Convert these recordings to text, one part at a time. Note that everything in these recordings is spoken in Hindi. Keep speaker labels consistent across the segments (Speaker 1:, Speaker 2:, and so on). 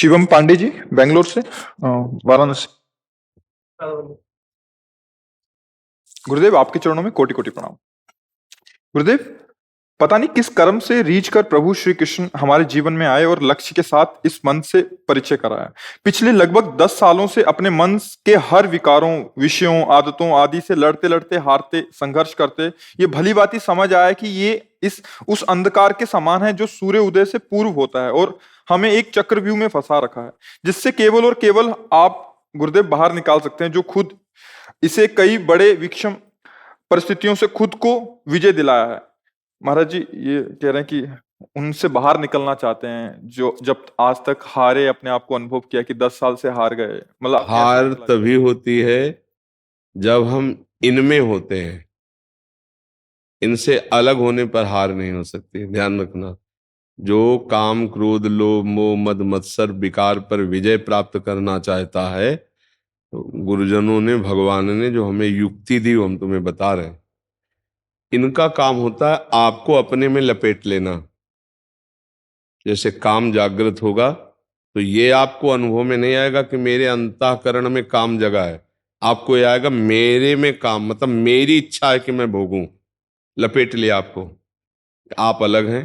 Speaker 1: शिवम पांडे जी, बेंगलोर से, वाराणसी। गुरुदेव, आपके चरणों में कोटि कोटि प्रणाम। गुरुदेव, पता नहीं किस कर्म से रीझ कर प्रभु श्री कृष्ण हमारे जीवन में आए और लक्ष्य के साथ इस मन से परिचय कराया। पिछले लगभग 10 सालों से अपने मन के हर विकारों, विषयों, आदतों आदि से लड़ते लड़ते, हारते, संघर्ष करते ये भली भांति समझ आया कि ये इस उस अंधकार के समान है जो सूर्य उदय से पूर्व होता है और हमें एक चक्रव्यूह में फंसा रखा है, जिससे केवल और केवल आप गुरुदेव बाहर निकाल सकते हैं, जो खुद इसे कई बड़े विषम परिस्थितियों से खुद को विजय दिलाया है। महाराज जी ये कह रहे हैं कि उनसे बाहर निकलना चाहते हैं जो जब आज तक हारे अपने आप को अनुभव किया कि 10 साल से हार गए, मतलब
Speaker 2: हार तभी होती है जब हम इनमें होते हैं। इनसे अलग होने पर हार नहीं हो सकती, ध्यान रखना। जो काम, क्रोध, लोभ, मोह, मद, मत्सर, विकार पर विजय प्राप्त करना चाहता है, तो गुरुजनों ने, भगवान ने जो हमें युक्ति दी वो हम तुम्हें बता रहे हैं। इनका काम होता है आपको अपने में लपेट लेना। जैसे काम जागृत होगा तो ये आपको अनुभव में नहीं आएगा कि मेरे अंतःकरण में काम जगा है। आपको ये आएगा मेरे में काम, मतलब मेरी इच्छा है कि मैं भोगूं। लपेट लिया आपको। आप अलग हैं,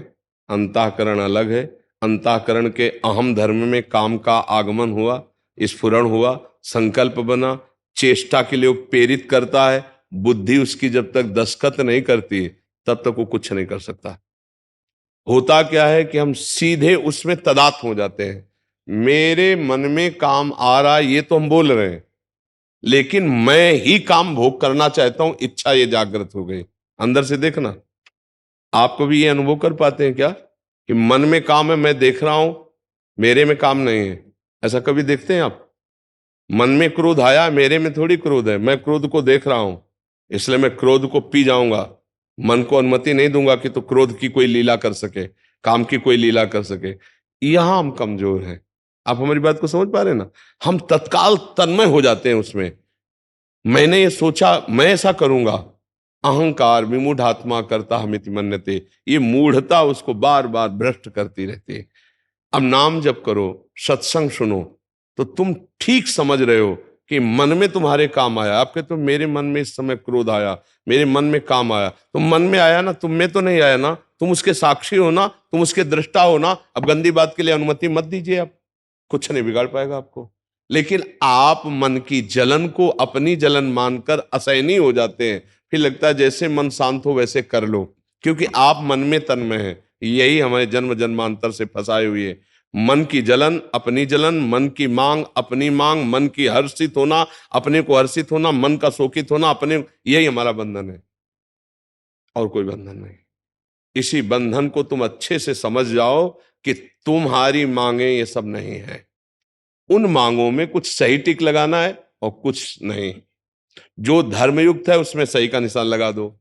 Speaker 2: अंतःकरण अलग है। अंतःकरण के अहम धर्म में काम का आगमन हुआ, स्फुरण हुआ, संकल्प बना, चेष्टा के लिए प्रेरित करता है। बुद्धि उसकी जब तक दस्तखत नहीं करती तब तक वो कुछ नहीं कर सकता। होता क्या है कि हम सीधे उसमें तदात्म हो जाते हैं। मेरे मन में काम आ रहा है ये तो हम बोल रहे हैं, लेकिन मैं ही काम भोग करना चाहता हूं, इच्छा ये जागृत हो गई। अंदर से देखना, आप कभी ये अनुभव कर पाते हैं क्या कि मन में काम है, मैं देख रहा हूं, मेरे में काम नहीं है? ऐसा कभी देखते हैं आप? मन में क्रोध आया, मेरे में थोड़ी क्रोध है, मैं क्रोध को देख रहा हूं, इसलिए मैं क्रोध को पी जाऊंगा। मन को अनुमति नहीं दूंगा कि तो क्रोध की कोई लीला कर सके, काम की कोई लीला कर सके। यहां हम कमजोर हैं। आप हमारी बात को समझ पा रहे हैं ना? हम तत्काल तन्मय हो जाते हैं उसमें। मैंने ये सोचा, मैं ऐसा करूंगा। अहंकार विमूढ़ात्मा करता हमिति मन्यते, ये मूढ़ता उसको बार बार भ्रष्ट करती रहती है। अब नाम जप करो, सत्संग सुनो, तो तुम ठीक समझ रहे हो कि मन में तुम्हारे काम आया। आपके तो मेरे मन में इस समय क्रोध आया, मेरे मन में काम आया, तो मन में आया ना, तुम में तो नहीं आया ना। तुम उसके साक्षी हो ना, तुम उसके दृष्टा हो ना। अब गंदी बात के लिए अनुमति मत दीजिए, आप कुछ नहीं बिगाड़ पाएगा आपको। लेकिन आप मन की जलन को अपनी जलन मानकर असहनीय हो जाते हैं। फिर लगता है जैसे मन शांत हो वैसे कर लो, क्योंकि आप मन में तन्मय हैं। यही हमारे जन्म जन्मांतर से फंसाए हुए है। मन की जलन अपनी जलन, मन की मांग अपनी मांग, मन की हर्षित होना अपने को हर्षित होना, मन का शोकित होना अपने, यही हमारा बंधन है और कोई बंधन नहीं। इसी बंधन को तुम अच्छे से समझ जाओ कि तुम्हारी मांगे ये सब नहीं है। उन मांगों में कुछ सही टिक लगाना है और कुछ नहीं। जो धर्मयुक्त है उसमें सही का निशान लगा दो।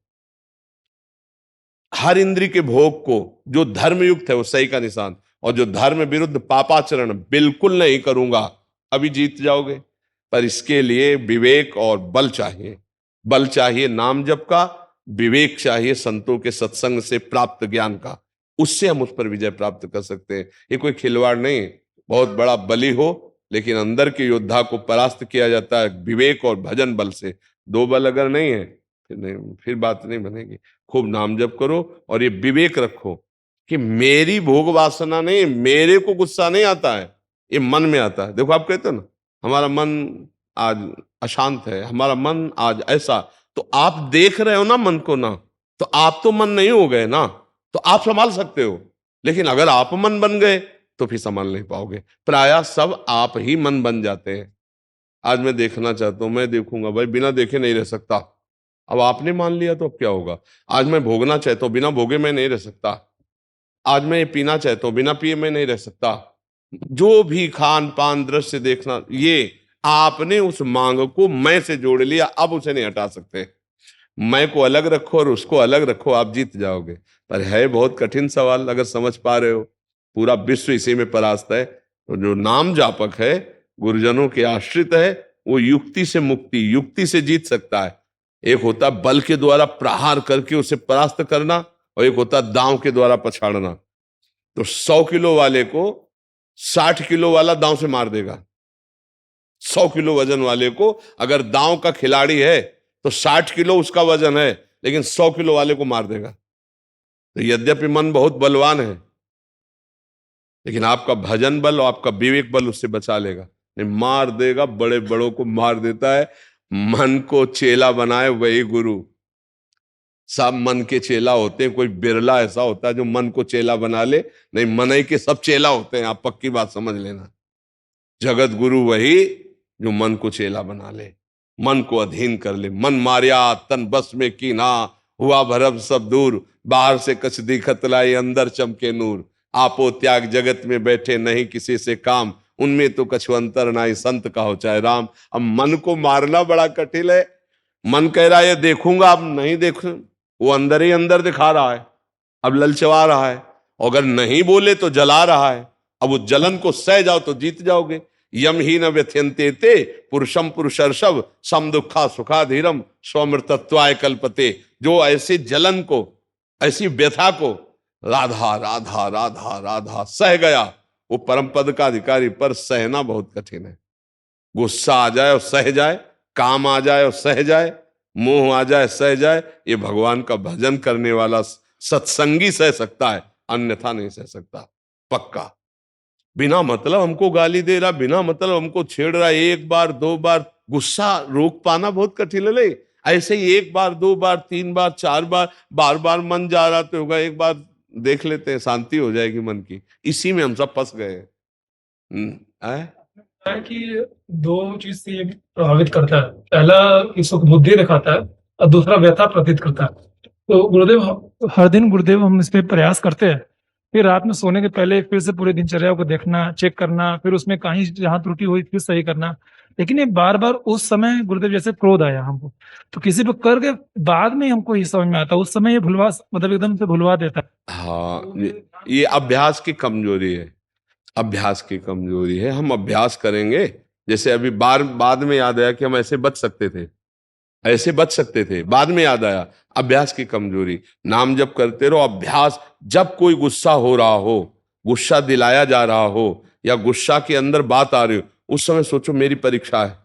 Speaker 2: हर इंद्री के भोग को जो धर्मयुक्त है वो सही का निशान, और जो धर्म विरुद्ध पापाचरण बिल्कुल नहीं करूंगा, अभी जीत जाओगे। पर इसके लिए विवेक और बल चाहिए। बल चाहिए नाम जप का, विवेक चाहिए संतों के सत्संग से प्राप्त ज्ञान का। उससे हम उस पर विजय प्राप्त कर सकते हैं। ये कोई खिलवाड़ नहीं। बहुत बड़ा बली हो, लेकिन अंदर के योद्धा को परास्त किया जाता है विवेक और भजन बल से। दो बल अगर नहीं है फिर नहीं, फिर बात नहीं बनेगी। खूब नाम जप करो और ये विवेक रखो कि मेरी भोग वासना नहीं, मेरे को गुस्सा नहीं आता है, ये मन में आता है। देखो आप कहते हो ना हमारा मन आज अशांत है, हमारा मन आज ऐसा, तो आप देख रहे हो ना मन को ना, तो आप तो मन नहीं हो गए ना, तो आप संभाल सकते हो। लेकिन अगर आप मन बन गए तो फिर संभाल नहीं पाओगे। प्रायः सब आप ही मन बन जाते हैं। आज मैं देखना चाहता हूं, मैं देखूंगा भाई, बिना देखे नहीं रह सकता। अब आपने मान लिया तो अब क्या होगा? आज मैं भोगना चाहता हूं, बिना भोगे मैं नहीं रह सकता। आज मैं ये पीना चाहता हूं, बिना पिए मैं नहीं रह सकता। जो भी खान पान दृश्य देखना, ये आपने उस मांग को मैं से जोड़ लिया, अब उसे नहीं हटा सकते। मैं को अलग रखो और उसको अलग रखो, आप जीत जाओगे। पर है बहुत कठिन सवाल, अगर समझ पा रहे हो। पूरा विश्व इसी में परास्त है। तो जो नाम जापक है, गुरुजनों के आश्रित है, वो युक्ति से मुक्ति, युक्ति से जीत सकता है। एक होता बल के द्वारा प्रहार करके उसे परास्त करना, और एक होता दांव के द्वारा पछाड़ना। तो 100 किलो वाले को 60 किलो वाला दांव से मार देगा। 100 किलो वजन वाले को अगर दांव का खिलाड़ी है तो 60 किलो उसका वजन है, लेकिन 100 किलो वाले को मार देगा। तो यद्यपि मन बहुत बलवान है, लेकिन आपका भजन बल और आपका विवेक बल उससे बचा लेगा। नहीं, मार देगा, बड़े बड़ों को मार देता है। मन को चेला बनाए वही गुरु। सब मन के चेला होते हैं, कोई बिरला ऐसा होता है जो मन को चेला बना ले। नहीं, मन ही के सब चेला होते हैं, आप पक्की बात समझ लेना। जगत गुरु वही जो मन को चेला बना ले, मन को अधीन कर ले। मन मारिया तन बस में कीना, हुआ भरम सब दूर। बाहर से कछ दिखत लाई, अंदर चमके नूर। आपो त्याग जगत में बैठे, नहीं किसी से काम। उनमें तो कछु अंतर नाई, संत का हो चाहे राम। अब मन को मारना बड़ा कठिन है। मन कह रहा है ये देखूंगा, अब नहीं देखूं, वो अंदर ही अंदर दिखा रहा है, अब ललचवा रहा है। और अगर नहीं बोले तो जला रहा है। अब उस जलन को सह जाओ तो जीत जाओगे। यम ही न व्यथ्यंते ते पुरुषम पुरुषर्षभ, सम दुखा सुखाधीरम स्वमृतत्वाय कल्पते। जो ऐसी जलन को, ऐसी व्यथा को राधा राधा राधा राधा सह गया, वो परम पद का अधिकारी। पर सहना बहुत कठिन है। गुस्सा आ जाए और सह जाए, काम आ जाए और सह जाए, मोह आ जाए सह जाए, ये भगवान का भजन करने वाला सत्संगी सह सकता है, अन्यथा नहीं सह सकता। पक्का। बिना मतलब हमको गाली दे रहा, बिना मतलब हमको छेड़ रहा, एक बार दो बार गुस्सा रोक पाना बहुत कठिन है। ले ऐसे ही एक बार दो बार तीन बार चार बार, बार बार मन जा रहा तो होगा, एक बार देख लेते हैं, शांति हो जाएगी मन की। इसी में हम सब फंस गए हैं।
Speaker 3: है कि दो चीज से ये प्रभावित करता है। पहला कि सुख बुद्धि दिखाता है और दूसरा व्यथा प्रतीत करता है। तो गुरुदेव, हर दिन गुरुदेव हम इस पे प्रयास करते हैं, फिर रात में सोने के पहले फिर से पूरे दिनचर्या को देखना, चेक करना, फिर उसमें कहीं जहां त्रुटि हुई फिर सही करना। लेकिन ये बार बार उस समय गुरुदेव जैसे क्रोध आया हमको, तो किसी पे करके बाद में हमको ये समझ में आता है, उस समय ये भुलवा, मतलब एकदम से भुलवा देता है।
Speaker 2: हाँ, ये अभ्यास की कमजोरी है। अभ्यास की कमजोरी है। हम अभ्यास करेंगे, जैसे अभी बाद में याद आया कि हम ऐसे बच सकते थे, ऐसे बच सकते थे, बाद में याद आया। अभ्यास की कमजोरी। नाम जप करते रहो, अभ्यास। जब कोई गुस्सा हो रहा हो, गुस्सा दिलाया जा रहा हो, या गुस्सा के अंदर बात आ रही हो, उस समय सोचो मेरी परीक्षा है,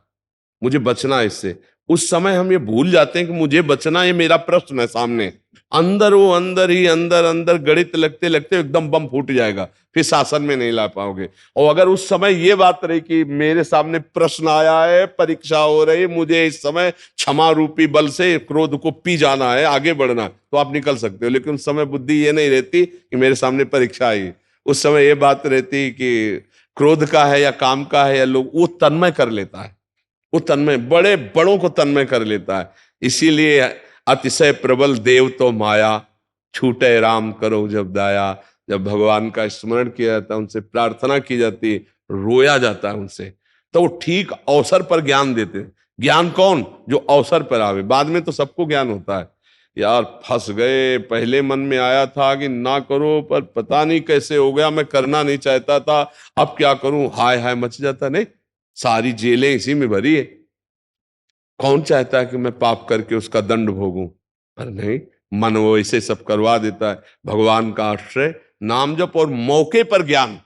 Speaker 2: मुझे बचना है इससे। उस समय हम ये भूल जाते हैं कि मुझे बचना, ये मेरा प्रश्न है सामने। अंदर वो अंदर ही अंदर अंदर गणित लगते लगते एकदम बम फूट जाएगा, फिर शासन में नहीं ला पाओगे। और अगर उस समय ये बात रही कि मेरे सामने प्रश्न आया है, परीक्षा हो रही, मुझे इस समय क्षमा रूपी बल से क्रोध को पी जाना है, आगे बढ़ना, तो आप निकल सकते हो। लेकिन उस समय बुद्धि ये नहीं रहती कि मेरे सामने परीक्षा आई। उस समय ये बात रहती कि क्रोध का है या काम का है या लोग, वो तन्मय कर लेता है। वो तन्मय, बड़े बड़ों को तन्मय कर लेता है। इसीलिए अतिशय प्रबल देव तो माया, छूटे राम करो जब दाया। जब भगवान का स्मरण किया जाता है, उनसे प्रार्थना की जाती है, रोया जाता है उनसे, तो वो ठीक अवसर पर ज्ञान देते हैं। ज्ञान कौन? जो अवसर पर आवे। बाद में तो सबको ज्ञान होता है। यार फंस गए, पहले मन में आया था कि ना करो, पर पता नहीं कैसे हो गया, मैं करना नहीं चाहता था, अब क्या करूं, हाय हाय मच जाता। नहीं, सारी जेलें इसी में भरी है। कौन चाहता है कि मैं पाप करके उसका दंड भोगूं? पर नहीं, मन वो ऐसे सब करवा देता है। भगवान का आश्रय, नाम जप और मौके पर ज्ञान,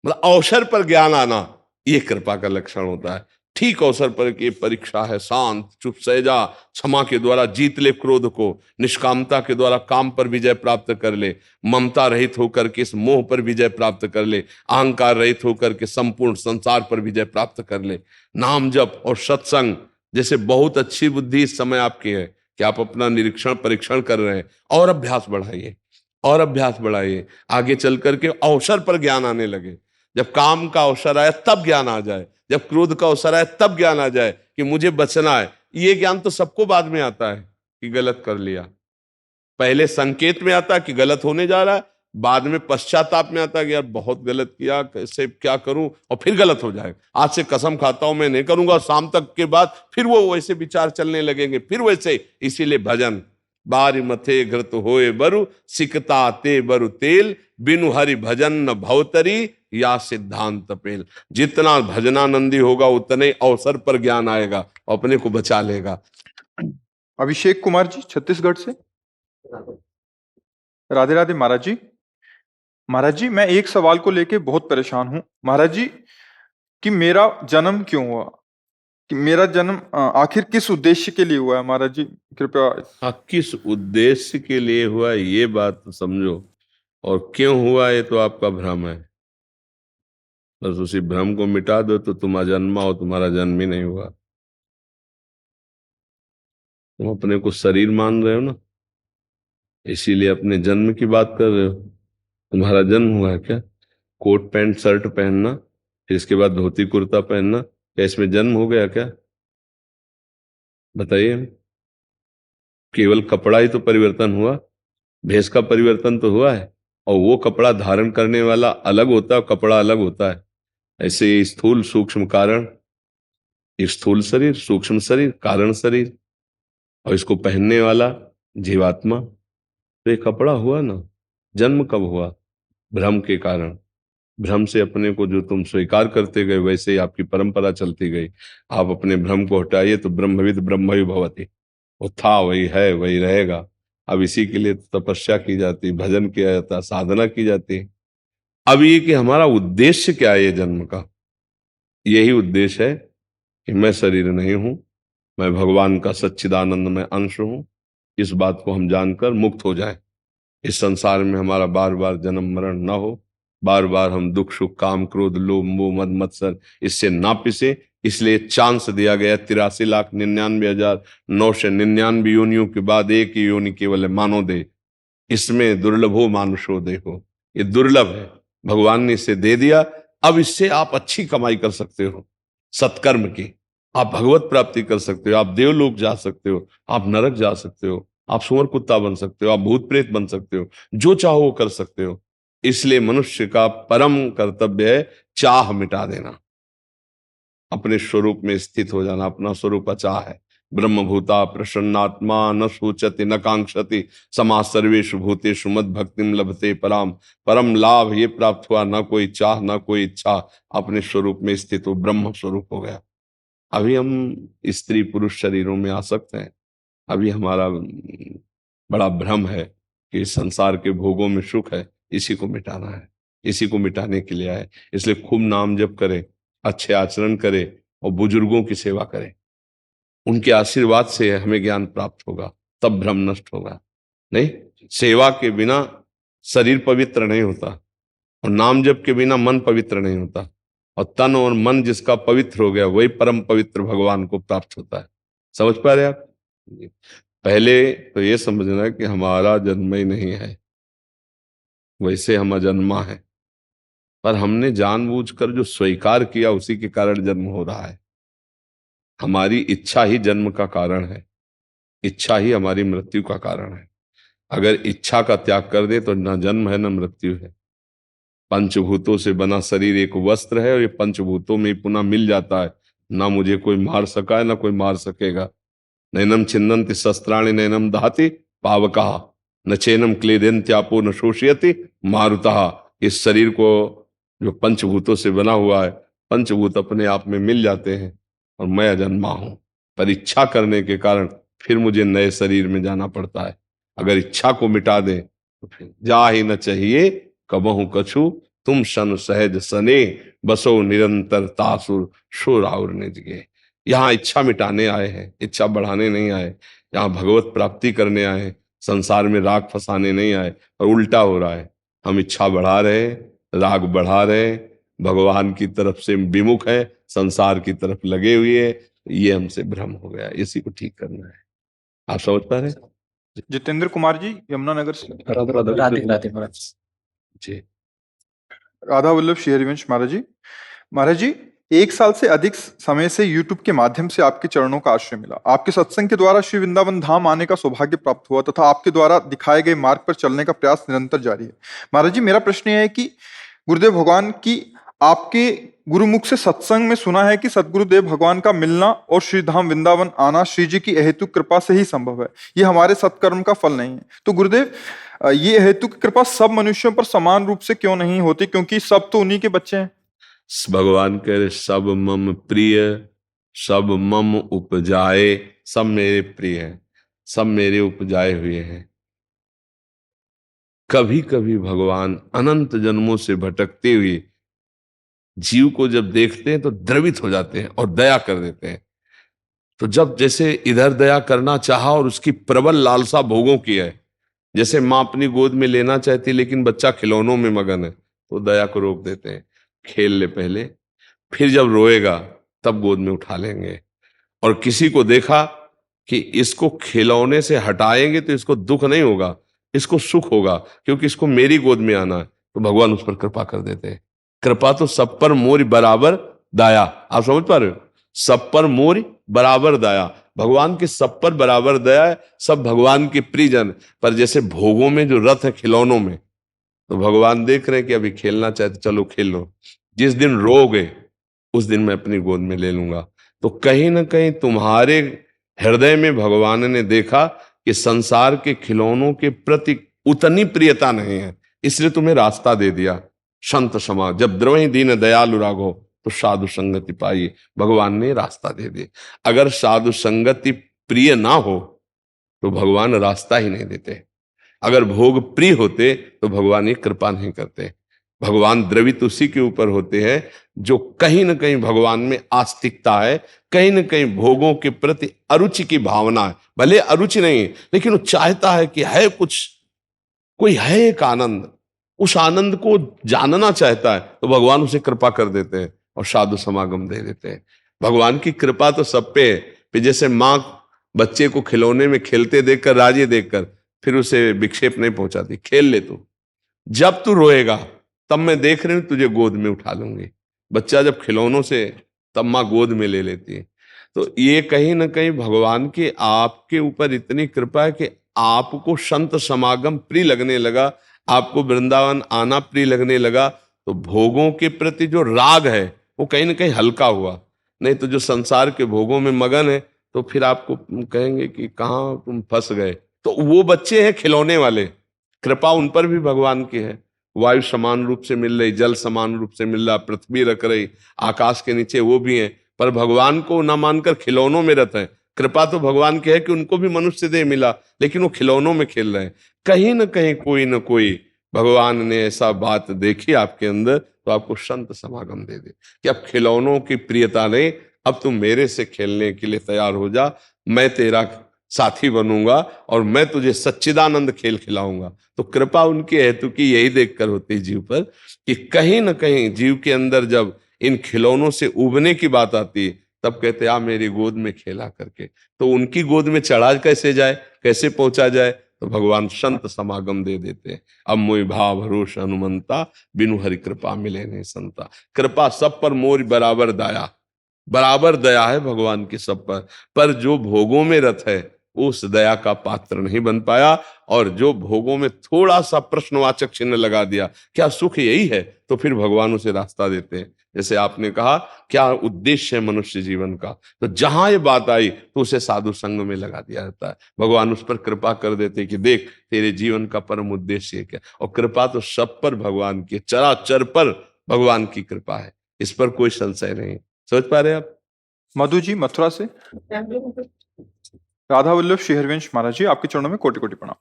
Speaker 2: मतलब अवसर पर ज्ञान आना, ये कृपा का लक्षण होता है। ठीक अवसर पर की परीक्षा है, शांत चुप सहजा, क्षमा के द्वारा जीत ले क्रोध को, निष्कामता के द्वारा काम पर विजय प्राप्त कर ले, ममता रहित होकर के इस मोह पर विजय प्राप्त कर ले, अहंकार रहित होकर के संपूर्ण संसार पर विजय प्राप्त कर ले। नाम जप और सत्संग जैसे बहुत अच्छी बुद्धि इस समय आपकी है कि आप अपना निरीक्षण परीक्षण कर रहे हैं। और अभ्यास बढ़ाइए, और अभ्यास बढ़ाइए, आगे चल करके अवसर पर ज्ञान आने लगे। जब काम का अवसर आए तब ज्ञान आ जाए, जब क्रोध का अवसर आए तब ज्ञान आ जाए कि मुझे बचना है। ये ज्ञान तो सबको बाद में आता है कि गलत कर लिया। पहले संकेत में आता है कि गलत होने जा रहा है, बाद में पश्चाताप में आता है कि यार बहुत गलत किया, कैसे क्या करूं, और फिर गलत हो जाए। आज से कसम खाता हूं मैं नहीं करूंगा, शाम तक के बाद फिर वो वैसे विचार चलने लगेंगे, फिर वैसे। इसीलिए भजन, बारी मथे घृत होए बरु, सिकता ते बरु तेल, बिनु हरि भजन न भवतरी, या सिद्धांत पेल। जितना भजनानंदी होगा उतने अवसर पर ज्ञान आएगा, अपने को बचा लेगा।
Speaker 1: अभिषेक कुमार जी छत्तीसगढ़ से। राधे राधे महाराज जी। महाराज जी, मैं एक सवाल को लेके बहुत परेशान हूँ महाराज जी, कि मेरा जन्म क्यों हुआ, कि मेरा जन्म आखिर किस उद्देश्य के लिए हुआ है महाराज जी, कृपया।
Speaker 2: हाँ, किस उद्देश्य के लिए हुआ ये बात तो समझो, और क्यों हुआ ये तो आपका भ्रम है। बस उसी भ्रम को मिटा दो तो तुम अजन्मा हो, तुम्हारा जन्म ही नहीं हुआ। तुम अपने को शरीर मान रहे हो ना, इसीलिए अपने जन्म की बात कर रहे हो। तुम्हारा जन्म हुआ है क्या? कोट पैंट शर्ट पहनना, फिर इसके बाद धोती कुर्ता पहनना, क्या इसमें जन्म हो गया क्या? बताइए। केवल कपड़ा ही तो परिवर्तन हुआ, भेष का परिवर्तन तो हुआ है, और वो कपड़ा धारण करने वाला अलग होता है और कपड़ा अलग होता है। ऐसे स्थूल सूक्ष्म कारण, स्थूल शरीर, सूक्ष्म शरीर, कारण शरीर, और इसको पहनने वाला जीवात्मा। तो ये कपड़ा हुआ ना। जन्म कब हुआ? भ्रम के कारण। भ्रम से अपने को जो तुम स्वीकार करते गए, वैसे ही आपकी परंपरा चलती गई। आप अपने भ्रम को हटाइए तो ब्रह्मविद ब्रह्म भवति। वो था, वही है, वही रहेगा। अब इसी के लिए तो तपस्या की जाती, भजन किया जाता, साधना की जाती। अब ये कि हमारा उद्देश्य क्या है ये जन्म का? यही उद्देश्य है कि मैं शरीर नहीं हूं, मैं भगवान का सच्चिदानंद में अंश हूं। इस बात को हम जानकर मुक्त हो जाएं। इस संसार में हमारा बार बार जन्म मरण ना हो, बार बार हम दुख सुख काम क्रोध लोभ मोह मद मत्सर इससे ना पिसे। इसलिए चांस दिया गया 83,99,999 योनियों के बाद एक ही योनि केवल है, मानो दे। इसमें दुर्लभो मानुषो देखो, ये दुर्लभ है, भगवान ने इसे दे दिया। अब इससे आप अच्छी कमाई कर सकते हो, सत्कर्म की। आप भगवत प्राप्ति कर सकते हो, आप देवलोक जा सकते हो, आप नरक जा सकते हो, आप सुअर कुत्ता बन सकते हो, आप भूत प्रेत बन सकते हो, जो चाहो वो कर सकते हो। इसलिए मनुष्य का परम कर्तव्य है चाह मिटा देना, अपने स्वरूप में स्थित हो जाना। अपना स्वरूप अचाह है। ब्रह्मभूता प्रसन्नात्मा न सूचति न कांक्षति समा सर्वेषु भूतेषु मद भक्तिम लभते पराम। परम लाभ ये प्राप्त हुआ, ना कोई चाह ना कोई इच्छा, अपने स्वरूप में स्थित हो, ब्रह्म स्वरूप हो गया। अभी हम स्त्री पुरुष शरीरों में आसक्त हैं। अभी हमारा बड़ा भ्रम है कि इस संसार के भोगों में सुख है, इसी को मिटाना है, इसी को मिटाने के लिए आए। इसलिए खूब नाम जप करें, अच्छे आचरण करें, और बुजुर्गों की सेवा करें। उनके आशीर्वाद से हमें ज्ञान प्राप्त होगा, तब भ्रम नष्ट होगा। नहीं, सेवा के बिना शरीर पवित्र नहीं होता, और नाम जप के बिना मन पवित्र नहीं होता। और तन और मन जिसका पवित्र हो गया, वही परम पवित्र भगवान को प्राप्त होता है। समझ पा रहे आप? पहले तो ये समझना कि हमारा जन्म ही नहीं है, वैसे हम अजन्मा है, पर हमने जानबूझकर जो स्वीकार किया उसी के कारण जन्म हो रहा है। हमारी इच्छा ही जन्म का कारण है, इच्छा ही हमारी मृत्यु का कारण है। अगर इच्छा का त्याग कर दे तो ना जन्म है ना मृत्यु है। पंचभूतों से बना शरीर एक वस्त्र है, और ये पंचभूतों में ही पुनः मिल जाता है। ना मुझे कोई मार सका है ना कोई मार सकेगा। नैनम छिन्नन्ति शस्त्राणि नैनम दहति पावकः न चैनम क्लेदन्त्यापो न शोषयति मारुतः। इस शरीर को जो पंचभूतों से बना हुआ है, पंचभूत अपने आप में मिल जाते हैं, और मैं अजन्मा हूं। पर इच्छा करने के कारण फिर मुझे नए शरीर में जाना पड़ता है। अगर इच्छा को मिटा दें तो फिर जा ही न चाहिए कबहु कछु, तुम सन सहज सने बसो निरंतर तासुर शोर और निज गए। यहाँ इच्छा मिटाने आए हैं, इच्छा बढ़ाने नहीं आए। यहाँ भगवत प्राप्ति करने आए हैं, संसार में राग फंसाने नहीं आए। और उल्टा हो रहा है, हम इच्छा बढ़ा रहे हैं, राग बढ़ा रहे हैं, भगवान की तरफ से विमुख है, संसार की तरफ लगे हुए है। ये हमसे भ्रम हो गया, इसी को ठीक करना है। आप समझ पा रहे हैं?
Speaker 1: जितेंद्र कुमार जी, यमुनानगर से।
Speaker 4: राधे राधे महाराज।
Speaker 2: जी।
Speaker 1: राधा वल्लभ श्री हरिवंश महाराज जी। महाराज जी, 1 साल से अधिक समय से यूट्यूब के माध्यम से आपके चरणों का आश्रय मिला। आपके सत्संग के द्वारा श्री वृंदावन धाम आने का सौभाग्य प्राप्त हुआ तथा आपके द्वारा दिखाए गए मार्ग पर चलने का प्रयास निरंतर जारी है। महाराज जी, मेरा प्रश्न यह है कि गुरुदेव भगवान की आपके गुरुमुख से सत्संग में सुना है कि सदगुरुदेव भगवान का मिलना और श्री धाम वृंदावन आना श्री जी की अहेतुक कृपा से ही संभव है, ये हमारे सत्कर्म का फल नहीं है। तो गुरुदेव, ये हेतुक कृपा सब मनुष्यों पर समान रूप से क्यों नहीं होती, क्योंकि सब तो उन्हीं के बच्चे हैं।
Speaker 2: भगवान कह रहे सब मम प्रिय, सब मम उपजाए, सब मेरे प्रिय हैं, सब मेरे उपजाए हुए हैं। कभी कभी भगवान अनंत जन्मों से भटकते हुए जीव को जब देखते हैं तो द्रवित हो जाते हैं और दया कर देते हैं। तो जब जैसे इधर दया करना चाहा और उसकी प्रबल लालसा भोगों की है, जैसे माँ अपनी गोद में लेना चाहती लेकिन बच्चा खिलौनों में मगन है, तो दया को रोक देते हैं, खेल ले पहले, फिर जब रोएगा तब गोद में उठा लेंगे। और किसी को देखा कि इसको खिलौने से हटाएंगे तो इसको दुख नहीं होगा, इसको सुख होगा, क्योंकि इसको मेरी गोद में आना है, तो भगवान उस पर कृपा कर देते हैं। कृपा तो सब पर मोरी बराबर दाया, आप समझ पा रहे हो, सब पर मोरी बराबर दया, भगवान की सब पर बराबर दया है, सब भगवान के प्रियजन। पर जैसे भोगों में जो रथ है खिलौनों में, तो भगवान देख रहे हैं कि अभी खेलना चाहते, चलो खेल लो, जिस दिन रोगे उस दिन मैं अपनी गोद में ले लूंगा। तो कहीं ना कहीं तुम्हारे हृदय में भगवान ने देखा कि संसार के खिलौनों के प्रति उतनी प्रियता नहीं है, इसलिए तुम्हें रास्ता दे दिया। संत समाज जब द्रवहि दीन दयालु राघो तो साधु संगति पाई, भगवान ने रास्ता दे दिया। अगर साधु संगति प्रिय ना हो तो भगवान रास्ता ही नहीं देते, अगर भोग प्रिय होते तो भगवान ये कृपा नहीं करते। भगवान द्रवित उसी के ऊपर होते हैं जो कहीं ना कहीं भगवान में आस्तिकता है, कहीं ना कहीं भोगों के प्रति अरुचि की भावना है, भले अरुचि नहीं है लेकिन वो चाहता है कि है कुछ, कोई है एक आनंद, उस आनंद को जानना चाहता है, तो भगवान उसे कृपा कर देते हैं और साधु समागम दे देते हैं। भगवान की कृपा तो सब पे है। फिर जैसे माँ बच्चे को खिलौने में खेलते देखकर, राजी देखकर, फिर उसे विक्षेप नहीं पहुंचाती, खेल ले तू, जब तू रोएगा तब मैं देख रही हूं तुझे गोद में उठा लूंगी। बच्चा जब खिलौनों से, तब माँ गोद में ले लेती है। तो ये कहीं ना कहीं भगवान की आपके ऊपर इतनी कृपा है कि आपको संत समागम प्रिय लगने लगा, आपको वृंदावन आना प्रिय लगने लगा, तो भोगों के प्रति जो राग है वो कहीं ना कहीं हल्का हुआ। नहीं तो जो संसार के भोगों में मगन है तो फिर आपको कहेंगे कि कहाँ तुम फंस गए। तो वो बच्चे हैं खिलौने वाले, कृपा उन पर भी भगवान की है। वायु समान रूप से मिल रही, जल समान रूप से मिल रहा, पृथ्वी रख रही, आकाश के नीचे वो भी है, पर भगवान को ना मानकर खिलौनों में रहते हैं। कृपा तो भगवान की है कि उनको भी मनुष्य देह मिला, लेकिन वो खिलौनों में खेल रहे हैं। कहीं ना कहीं कोई ना कोई भगवान ने ऐसा बात देखी आपके अंदर, तो आपको संत समागम दे दे कि अब खिलौनों की प्रियता नहीं, अब तुम मेरे से खेलने के लिए तैयार हो जा, मैं तेरा साथी बनूंगा और मैं तुझे सच्चिदानंद खेल खिलाऊंगा। तो कृपा उनके हेतु की यही देखकर होती है जीव पर, कि कहीं ना कहीं जीव के अंदर जब इन खिलौनों से उबने की बात आती है, तब कहते आ मेरी गोद में खेला करके। तो उनकी गोद में चढ़ा कैसे जाए, कैसे पहुंचा जाए, तो भगवान संत समागम दे देते हैं। अब मोहि भाव भरोस हनुमंता, बिनु हरि कृपा मिले नहीं संता। कृपा सब पर मोर बराबर दया, बराबर दया है भगवान की सब पर जो भोगों में रत है वो उस दया का पात्र नहीं बन पाया, और जो भोगों में थोड़ा सा प्रश्नवाचक चिन्ह लगा दिया, क्या सुख यही है, तो फिर भगवान उसे रास्ता देते हैं। जैसे आपने कहा क्या उद्देश्य है मनुष्य जीवन का, तो जहां ये बात आई तो उसे साधु संग में लगा दिया जाता है। भगवान उस पर कृपा कर देते कि देख तेरे जीवन का परम उद्देश्य क्या। और कृपा तो सब पर भगवान की, चराचर पर भगवान की कृपा है, इस पर कोई संशय नहीं। समझ पा रहे हैं आप?
Speaker 1: मधु जी मथुरा से। राधा वल्लभ श्री हरिवंश महाराज जी, आपके चरणों में कोटि कोटि प्रणाम।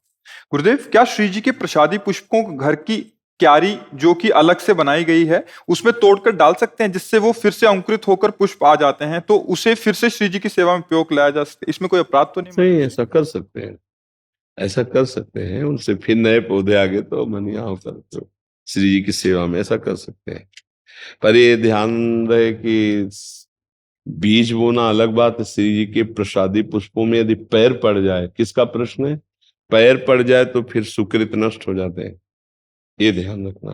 Speaker 1: गुरुदेव, क्या श्री जी के प्रसादी पुष्पों को घर की क्यारी जो कि अलग से बनाई गई है उसमें तोड़कर डाल सकते हैं, जिससे वो फिर से अंकुरित होकर पुष्प आ जाते हैं, तो उसे फिर से श्री जी की सेवा में उपयोग लाया जा सकता है? इसमें कोई अपराध तो नहीं?
Speaker 2: सही, ऐसा कर सकते हैं, ऐसा कर सकते हैं। उनसे फिर नए पौधे आगे तो मनिया होकर तो श्री जी की सेवा में ऐसा कर सकते हैं। पर ये ध्यान रहे कि बीज बोना अलग बात है, श्री जी के प्रसादी पुष्पों में यदि पैर पड़ जाए, किसका प्रश्न है, पैर पड़ जाए तो फिर सुकृत नष्ट हो जाते हैं, ये ध्यान रखना।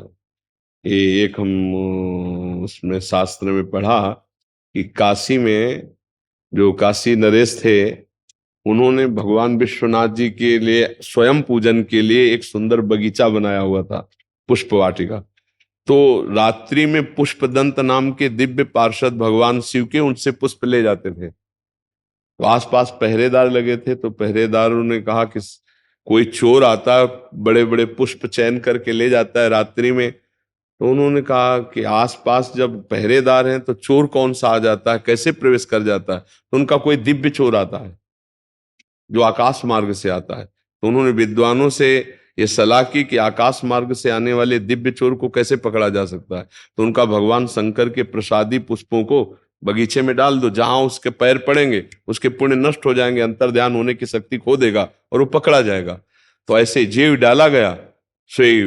Speaker 2: ये एक हम उसमें शास्त्र में पढ़ा कि काशी में जो काशी नरेश थे, उन्होंने भगवान विश्वनाथ जी के लिए स्वयं पूजन के लिए एक सुंदर बगीचा बनाया हुआ था, पुष्प वाटिका। तो रात्रि में पुष्पदंत नाम के दिव्य पार्षद भगवान शिव के उनसे पुष्प ले जाते थे। तो आसपास पहरेदार लगे थे, तो पहरेदारों ने कहा कि कोई चोर आता, बड़े बड़े पुष्प चयन करके ले जाता है रात्रि में। तो उन्होंने कहा कि आसपास जब पहरेदार हैं तो चोर कौन सा आ जाता है, कैसे प्रवेश कर जाता है? तो उनका कोई दिव्य चोर आता है जो आकाश मार्ग से आता है। तो उन्होंने विद्वानों से ये सलाह की कि आकाश मार्ग से आने वाले दिव्य चोर को कैसे पकड़ा जा सकता है। तो उनका भगवान शंकर के प्रसादी पुष्पों को बगीचे में डाल दो, जहां उसके पैर पड़ेंगे उसके पुण्य नष्ट हो जाएंगे, अंतर ध्यान होने की शक्ति खो देगा और वो पकड़ा जाएगा। तो ऐसे जीव डाला गया। सोई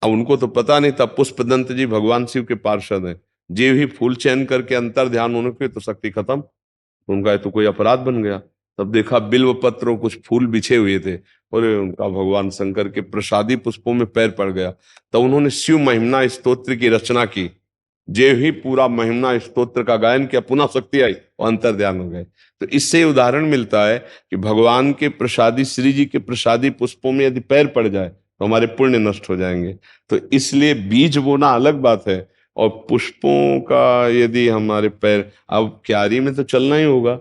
Speaker 2: अब उनको तो पता नहीं था, पुष्पदंत जी भगवान शिव के पार्षद हैं, जीव ही फूल चयन करके अंतर ध्यान होने के तो शक्ति खत्म। उनका तो कोई अपराध बन गया। तब देखा बिल्व पत्रों कुछ फूल बिछे हुए थे और उनका भगवान शंकर के प्रसादी पुष्पों में पैर पड़ गया। तो उन्होंने शिव महिमा स्तोत्र की रचना की। जे ही पूरा महिमा स्तोत्र का गायन किया, पुनः शक्ति आई और अंतर ध्यान हो गए। तो इससे उदाहरण मिलता है कि भगवान के प्रसादी, श्री जी के प्रसादी पुष्पों में यदि पैर पड़ जाए तो हमारे पुण्य नष्ट हो जाएंगे। तो इसलिए बीज बोना अलग बात है और पुष्पों का यदि हमारे पैर, अब क्यारी में तो चलना ही होगा।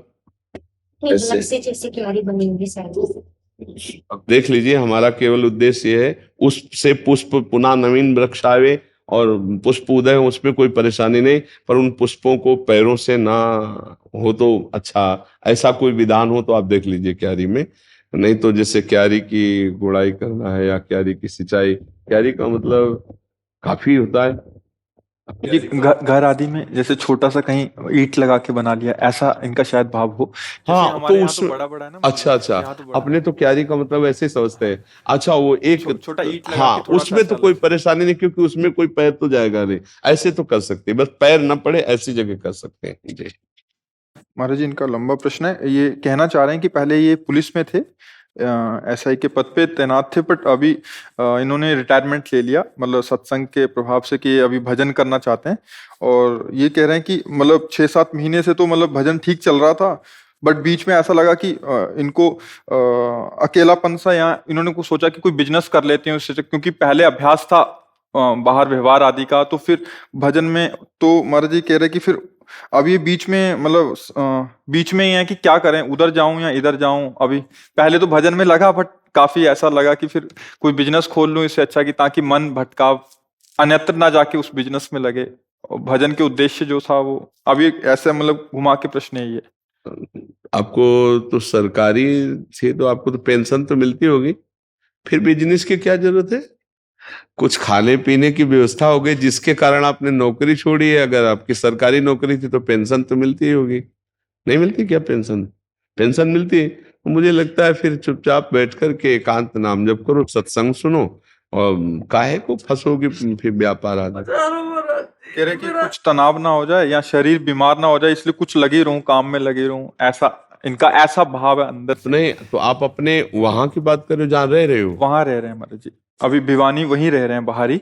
Speaker 5: अलग से जैसे क्यारी बनी होगी शायद।
Speaker 2: अब देख लीजिए, हमारा केवल उद्देश्य ये है उससे पुष्प पुनः नवीन वृक्ष आवे और पुष्प उदय हो, उसमें कोई परेशानी नहीं, पर उन पुष्पों को पैरों से ना हो तो अच्छा, ऐसा कोई विधान हो तो आप देख लीजिए क्यारी में। नहीं तो जैसे क्यारी की गुड़ाई करना है या क्यारी की सिंचाई, क्यारी का मतलब काफी होता है।
Speaker 1: कि घर आदि में जैसे छोटा सा कहीं ईंट लगा के बना लिया, ऐसा इनका शायद भाव हो। जैसे
Speaker 2: हाँ,
Speaker 1: हमारे
Speaker 2: तो
Speaker 1: यहाँ
Speaker 2: उस
Speaker 1: तो बड़ा बड़ा है ना,
Speaker 2: अच्छा अच्छा,
Speaker 1: यहाँ तो बड़ा
Speaker 2: अपने तो क्यारी का मतलब ऐसे समझते हैं। अच्छा, वो एक
Speaker 1: छोटा ईंट लगा
Speaker 2: हाँ,
Speaker 1: के थोड़ा सा
Speaker 2: उसमें तो
Speaker 1: ऐसा
Speaker 2: कोई
Speaker 1: अलग।
Speaker 2: परेशानी नहीं, क्योंकि उसमें कोई पैर तो जाएगा नहीं। ऐसे तो कर सकते हैं, बस पैर न पड़े ऐसी जगह कर सकते हैं जी।
Speaker 1: महाराज जी, इनका लंबा प्रश्न है। ये कहना चाह रहे हैं कि पहले ये पुलिस में थे, एसआई के पद पे तैनात थे, बट अभी इन्होंने रिटायरमेंट ले लिया, मतलब सत्संग के प्रभाव से, कि अभी भजन करना चाहते हैं। और ये कह रहे हैं कि मतलब 6-7 महीने से तो मतलब भजन ठीक चल रहा था, बट बीच में ऐसा लगा कि इनको अकेलापन सा, या इन्होंने कुछ सोचा कि कोई बिजनेस कर लेते हैं उससे, क्योंकि पहले अभ्यास था बाहर व्यवहार आदि का, तो फिर भजन में तो महाराज जी कह रहे कि फिर अब ये बीच में मतलब बीच में ही है कि क्या करें, उधर जाऊं या इधर जाऊं। अभी पहले तो भजन में लगा, बट काफी ऐसा लगा कि फिर कोई बिजनेस खोल लूं इससे अच्छा, कि ताकि मन भटकाव अन्यत्र ना जाके उस बिजनेस में लगे, और भजन के उद्देश्य जो था वो अभी ऐसे मतलब घुमा के प्रश्न है ये।
Speaker 2: आपको तो सरकारी थी तो आपको तो पेंशन तो मिलती होगी, फिर बिजनेस की क्या जरूरत है? कुछ खाने पीने की व्यवस्था हो गई जिसके कारण आपने नौकरी छोड़ी है। अगर आपकी सरकारी नौकरी थी तो पेंशन तो मिलती ही होगी। नहीं मिलती क्या पेंशन? पेंशन मिलती है। तो मुझे लगता है फिर चुपचाप बैठ कर के एकांत नाम जप करो, सत्संग सुनो, और काहे को फंसोगे फिर व्यापार आदि।
Speaker 1: कह रहे कि कुछ तनाव ना हो जाए या शरीर बीमार ना हो जाए, इसलिए कुछ लगे रहूं, काम में लगे रहूं, ऐसा इनका ऐसा भाव है अंदर से।
Speaker 2: नहीं तो आप अपने वहां की बात करो जहाँ रह रहे हो।
Speaker 1: वहां रह रहे हैं महाराज जी, अभी भिवानी वहीं रह रहे हैं बाहरी।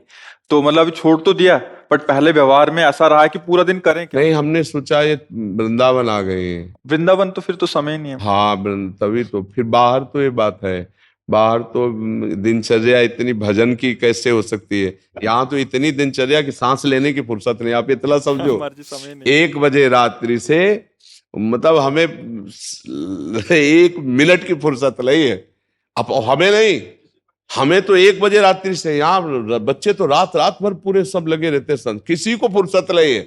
Speaker 1: तो मतलब अभी छोड़ तो दिया, बट पहले व्यवहार में ऐसा रहा है कि पूरा दिन करें क्या।
Speaker 2: नहीं, हमने सोचा ये वृंदावन आ गए हैं।
Speaker 1: वृंदावन तो फिर तो समय नहीं है।
Speaker 2: हाँ, तभी तो फिर बाहर तो ये बात है, बाहर तो दिनचर्या इतनी भजन की कैसे हो सकती है। यहाँ तो इतनी दिनचर्या की सांस लेने की फुर्सत नहीं। आप इतना समझो,
Speaker 1: महाराज जी समय नहीं।
Speaker 2: 1 बजे रात्रि से मतलब हमें 1 मिनट की फुर्सत नहीं है। अब हमें नहीं, हमें तो 1 बजे रात्रि से, यहाँ बच्चे तो रात रात भर पूरे सब लगे रहते हैं, किसी को फुर्सत नहीं है।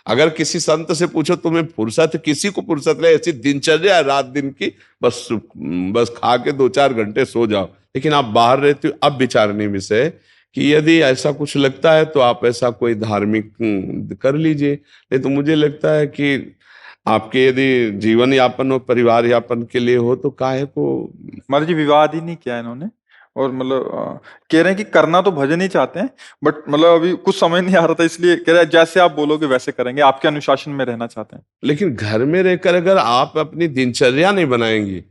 Speaker 2: अगर किसी संत से पूछो तुम्हें फुर्सत, किसी को फुर्सत नहीं। ऐसी दिनचर्या है रात दिन की, बस खा के 2-4 घंटे सो जाओ। लेकिन आप बाहर रहते हो, अब विचारने विषय कि यदि ऐसा कुछ लगता है तो आप ऐसा कोई धार्मिक कर लीजिए। नहीं तो मुझे लगता है कि आपके यदि जीवन यापन और परिवार यापन के लिए हो तो काहे को।
Speaker 1: महाराज जी विवाद ही नहीं किया इन्होंने, और मतलब कह रहे हैं कि करना तो भजन ही चाहते हैं, बट मतलब अभी कुछ समझ नहीं आ रहा था, इसलिए कह रहे हैं जैसे आप बोलोगे वैसे करेंगे, आपके अनुशासन में रहना चाहते हैं।
Speaker 2: लेकिन घर में रहकर अगर आप अपनी दिनचर्या नहीं बनाएंगी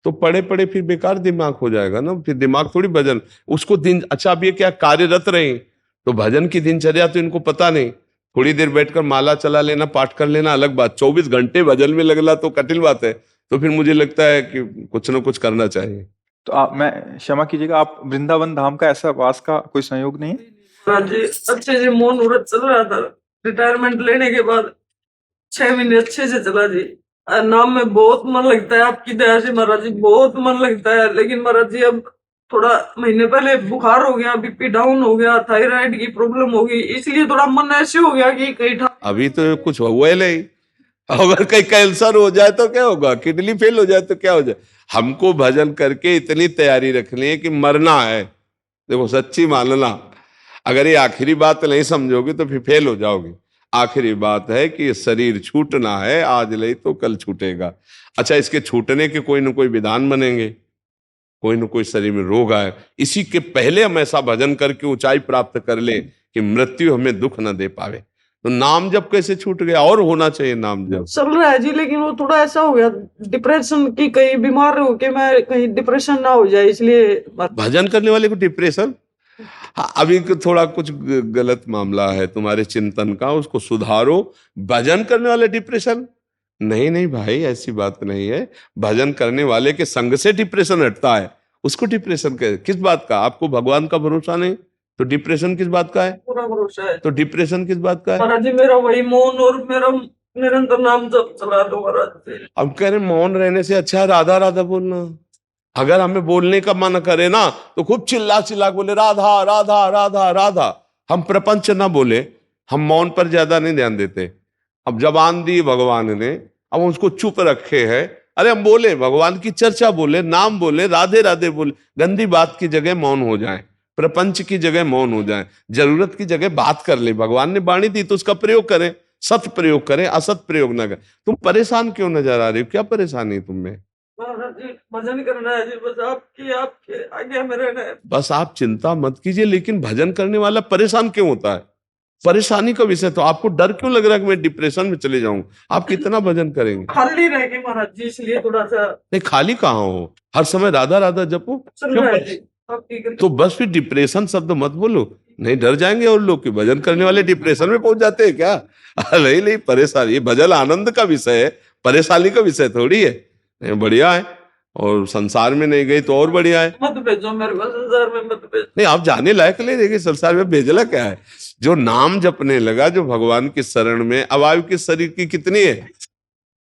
Speaker 2: तो पड़े पड़े फिर बेकार दिमाग हो जाएगा ना। फिर दिमाग थोड़ी भजन उसको दिन। अच्छा, अब ये क्या कार्यरत रहे तो भजन की दिनचर्या तो इनको पता नहीं। थोड़ी देर बैठकर माला चला लेना, पाठ कर लेना अलग बात, 24 घंटे भजन में लगना तो कठिन बात है। तो फिर मुझे लगता है कि कुछ ना कुछ करना चाहिए।
Speaker 1: तो आप, मैं क्षमा कीजिएगा, आप वृंदावन धाम का ऐसा वास का कोई संयोग नहीं है?
Speaker 6: हाँ जी, अच्छे से मौन व्रत चल रहा था। रिटायरमेंट लेने के बाद 6 महीने अच्छे से चला जी। नाम में बहुत मन लगता है, आपकी दया से महाराज जी बहुत मन लगता है। लेकिन महाराज जी अब थोड़ा महीने पहले बुखार हो गया, बीपी डाउन हो गया, थायराइड की प्रॉब्लम हो गई, इसलिए थोड़ा मन ऐसे हो गया कि कहीं
Speaker 2: अभी तो कुछ हुआ ही नहीं। अगर कहीं कैंसर हो जाए तो क्या होगा, किडनी फेल हो जाए तो क्या हो जाए। हमको भजन करके इतनी तैयारी रखनी है कि मरना है देखो सच्ची मानना, अगर ये आखिरी बात नहीं समझोगे तो फिर फेल हो जाओगे। आखिरी बात है कि ये शरीर छूटना है, आज नहीं तो कल छूटेगा। अच्छा, इसके छूटने के कोई ना कोई विधान बनेंगे, कोई ना कोई शरीर में रोग आए, इसी के पहले हम ऐसा भजन करके ऊंचाई प्राप्त कर ले कि मृत्यु हमें दुख न दे पावे। तो नाम जप कैसे छूट गया? और होना चाहिए नाम जप।
Speaker 6: चल रहा है जी, लेकिन वो थोड़ा ऐसा हो गया डिप्रेशन की, कहीं बीमार हो के मैं कहीं डिप्रेशन ना हो जाए, इसलिए
Speaker 2: भजन करने वाले को डिप्रेशन? हाँ, अभी थोड़ा कुछ गलत मामला है तुम्हारे चिंतन का, उसको सुधारो। भजन करने वाले डिप्रेशन? नहीं नहीं भाई, ऐसी बात नहीं है। भजन करने वाले के संग से डिप्रेशन हटता है, उसको डिप्रेशन किस बात का? आपको भगवान का भरोसा नहीं तो डिप्रेशन किस बात का है?
Speaker 6: पूरा भरोसा है।
Speaker 2: तो डिप्रेशन किस बात का है?
Speaker 6: महाराज जी, मेरा वही मौन और मेरा निरंतर नाम जप चला दो महाराज जी।
Speaker 2: अब कह रहे मौन रहने से अच्छा है राधा राधा बोलना। अगर हमें बोलने का मन करे ना तो खूब चिल्ला चिल्ला बोले राधा राधा राधा राधा। हम प्रपंच ना बोले, हम मौन पर ज्यादा नहीं ध्यान देते। अब जबान दी भगवान ने, अब उसको चुप रखे हैं। अरे हम बोले, भगवान की चर्चा बोले, नाम बोले, राधे राधे बोले, गंदी बात की जगह मौन हो जाए, प्रपंच की जगह मौन हो जाए, जरूरत की जगह बात कर ले। भगवान ने वाणी दी तो उसका प्रयोग करें, सत प्रयोग करें, असत प्रयोग ना करें। तुम परेशान क्यों नजर आ रही हो? क्या परेशानी है तुम्हें?
Speaker 6: महाराज जी, भजन करना है जी, बस आपके आज्ञा में रहना है।
Speaker 2: बस आप चिंता मत कीजिए, लेकिन भजन करने वाला परेशान क्यों होता है? परेशानी का विषय तो आपको डर क्यों लग रहा है कि मैं डिप्रेशन में चले जाऊं? आप कितना भजन करेंगे?
Speaker 6: खाली रह गए महाराज जी, इसलिए थोड़ा सा।
Speaker 2: नहीं, खाली कहाँ हो, हर समय राधा राधा जपो।
Speaker 6: चल रहा है जी, आप ठीक है।
Speaker 2: तो बस फिर डिप्रेशन शब्द मत बोलो, नहीं डर जाएंगे और लोग कि भजन करने वाले डिप्रेशन में पहुंच जाते हैं क्या? नहीं नहीं, परेशानी, भजन आनंद का विषय है, परेशानी का विषय थोड़ी है। नहीं, बढ़िया है, और संसार में नहीं गई तो और बढ़िया है।
Speaker 6: मत भेजो मेरे को संसार में, मत भेजो।
Speaker 2: नहीं, आप जाने लायक ले देंगे, संसार में भेजला क्या है? जो नाम जपने लगा, जो भगवान की शरण में, अब आयु किस शरीर की कितनी है?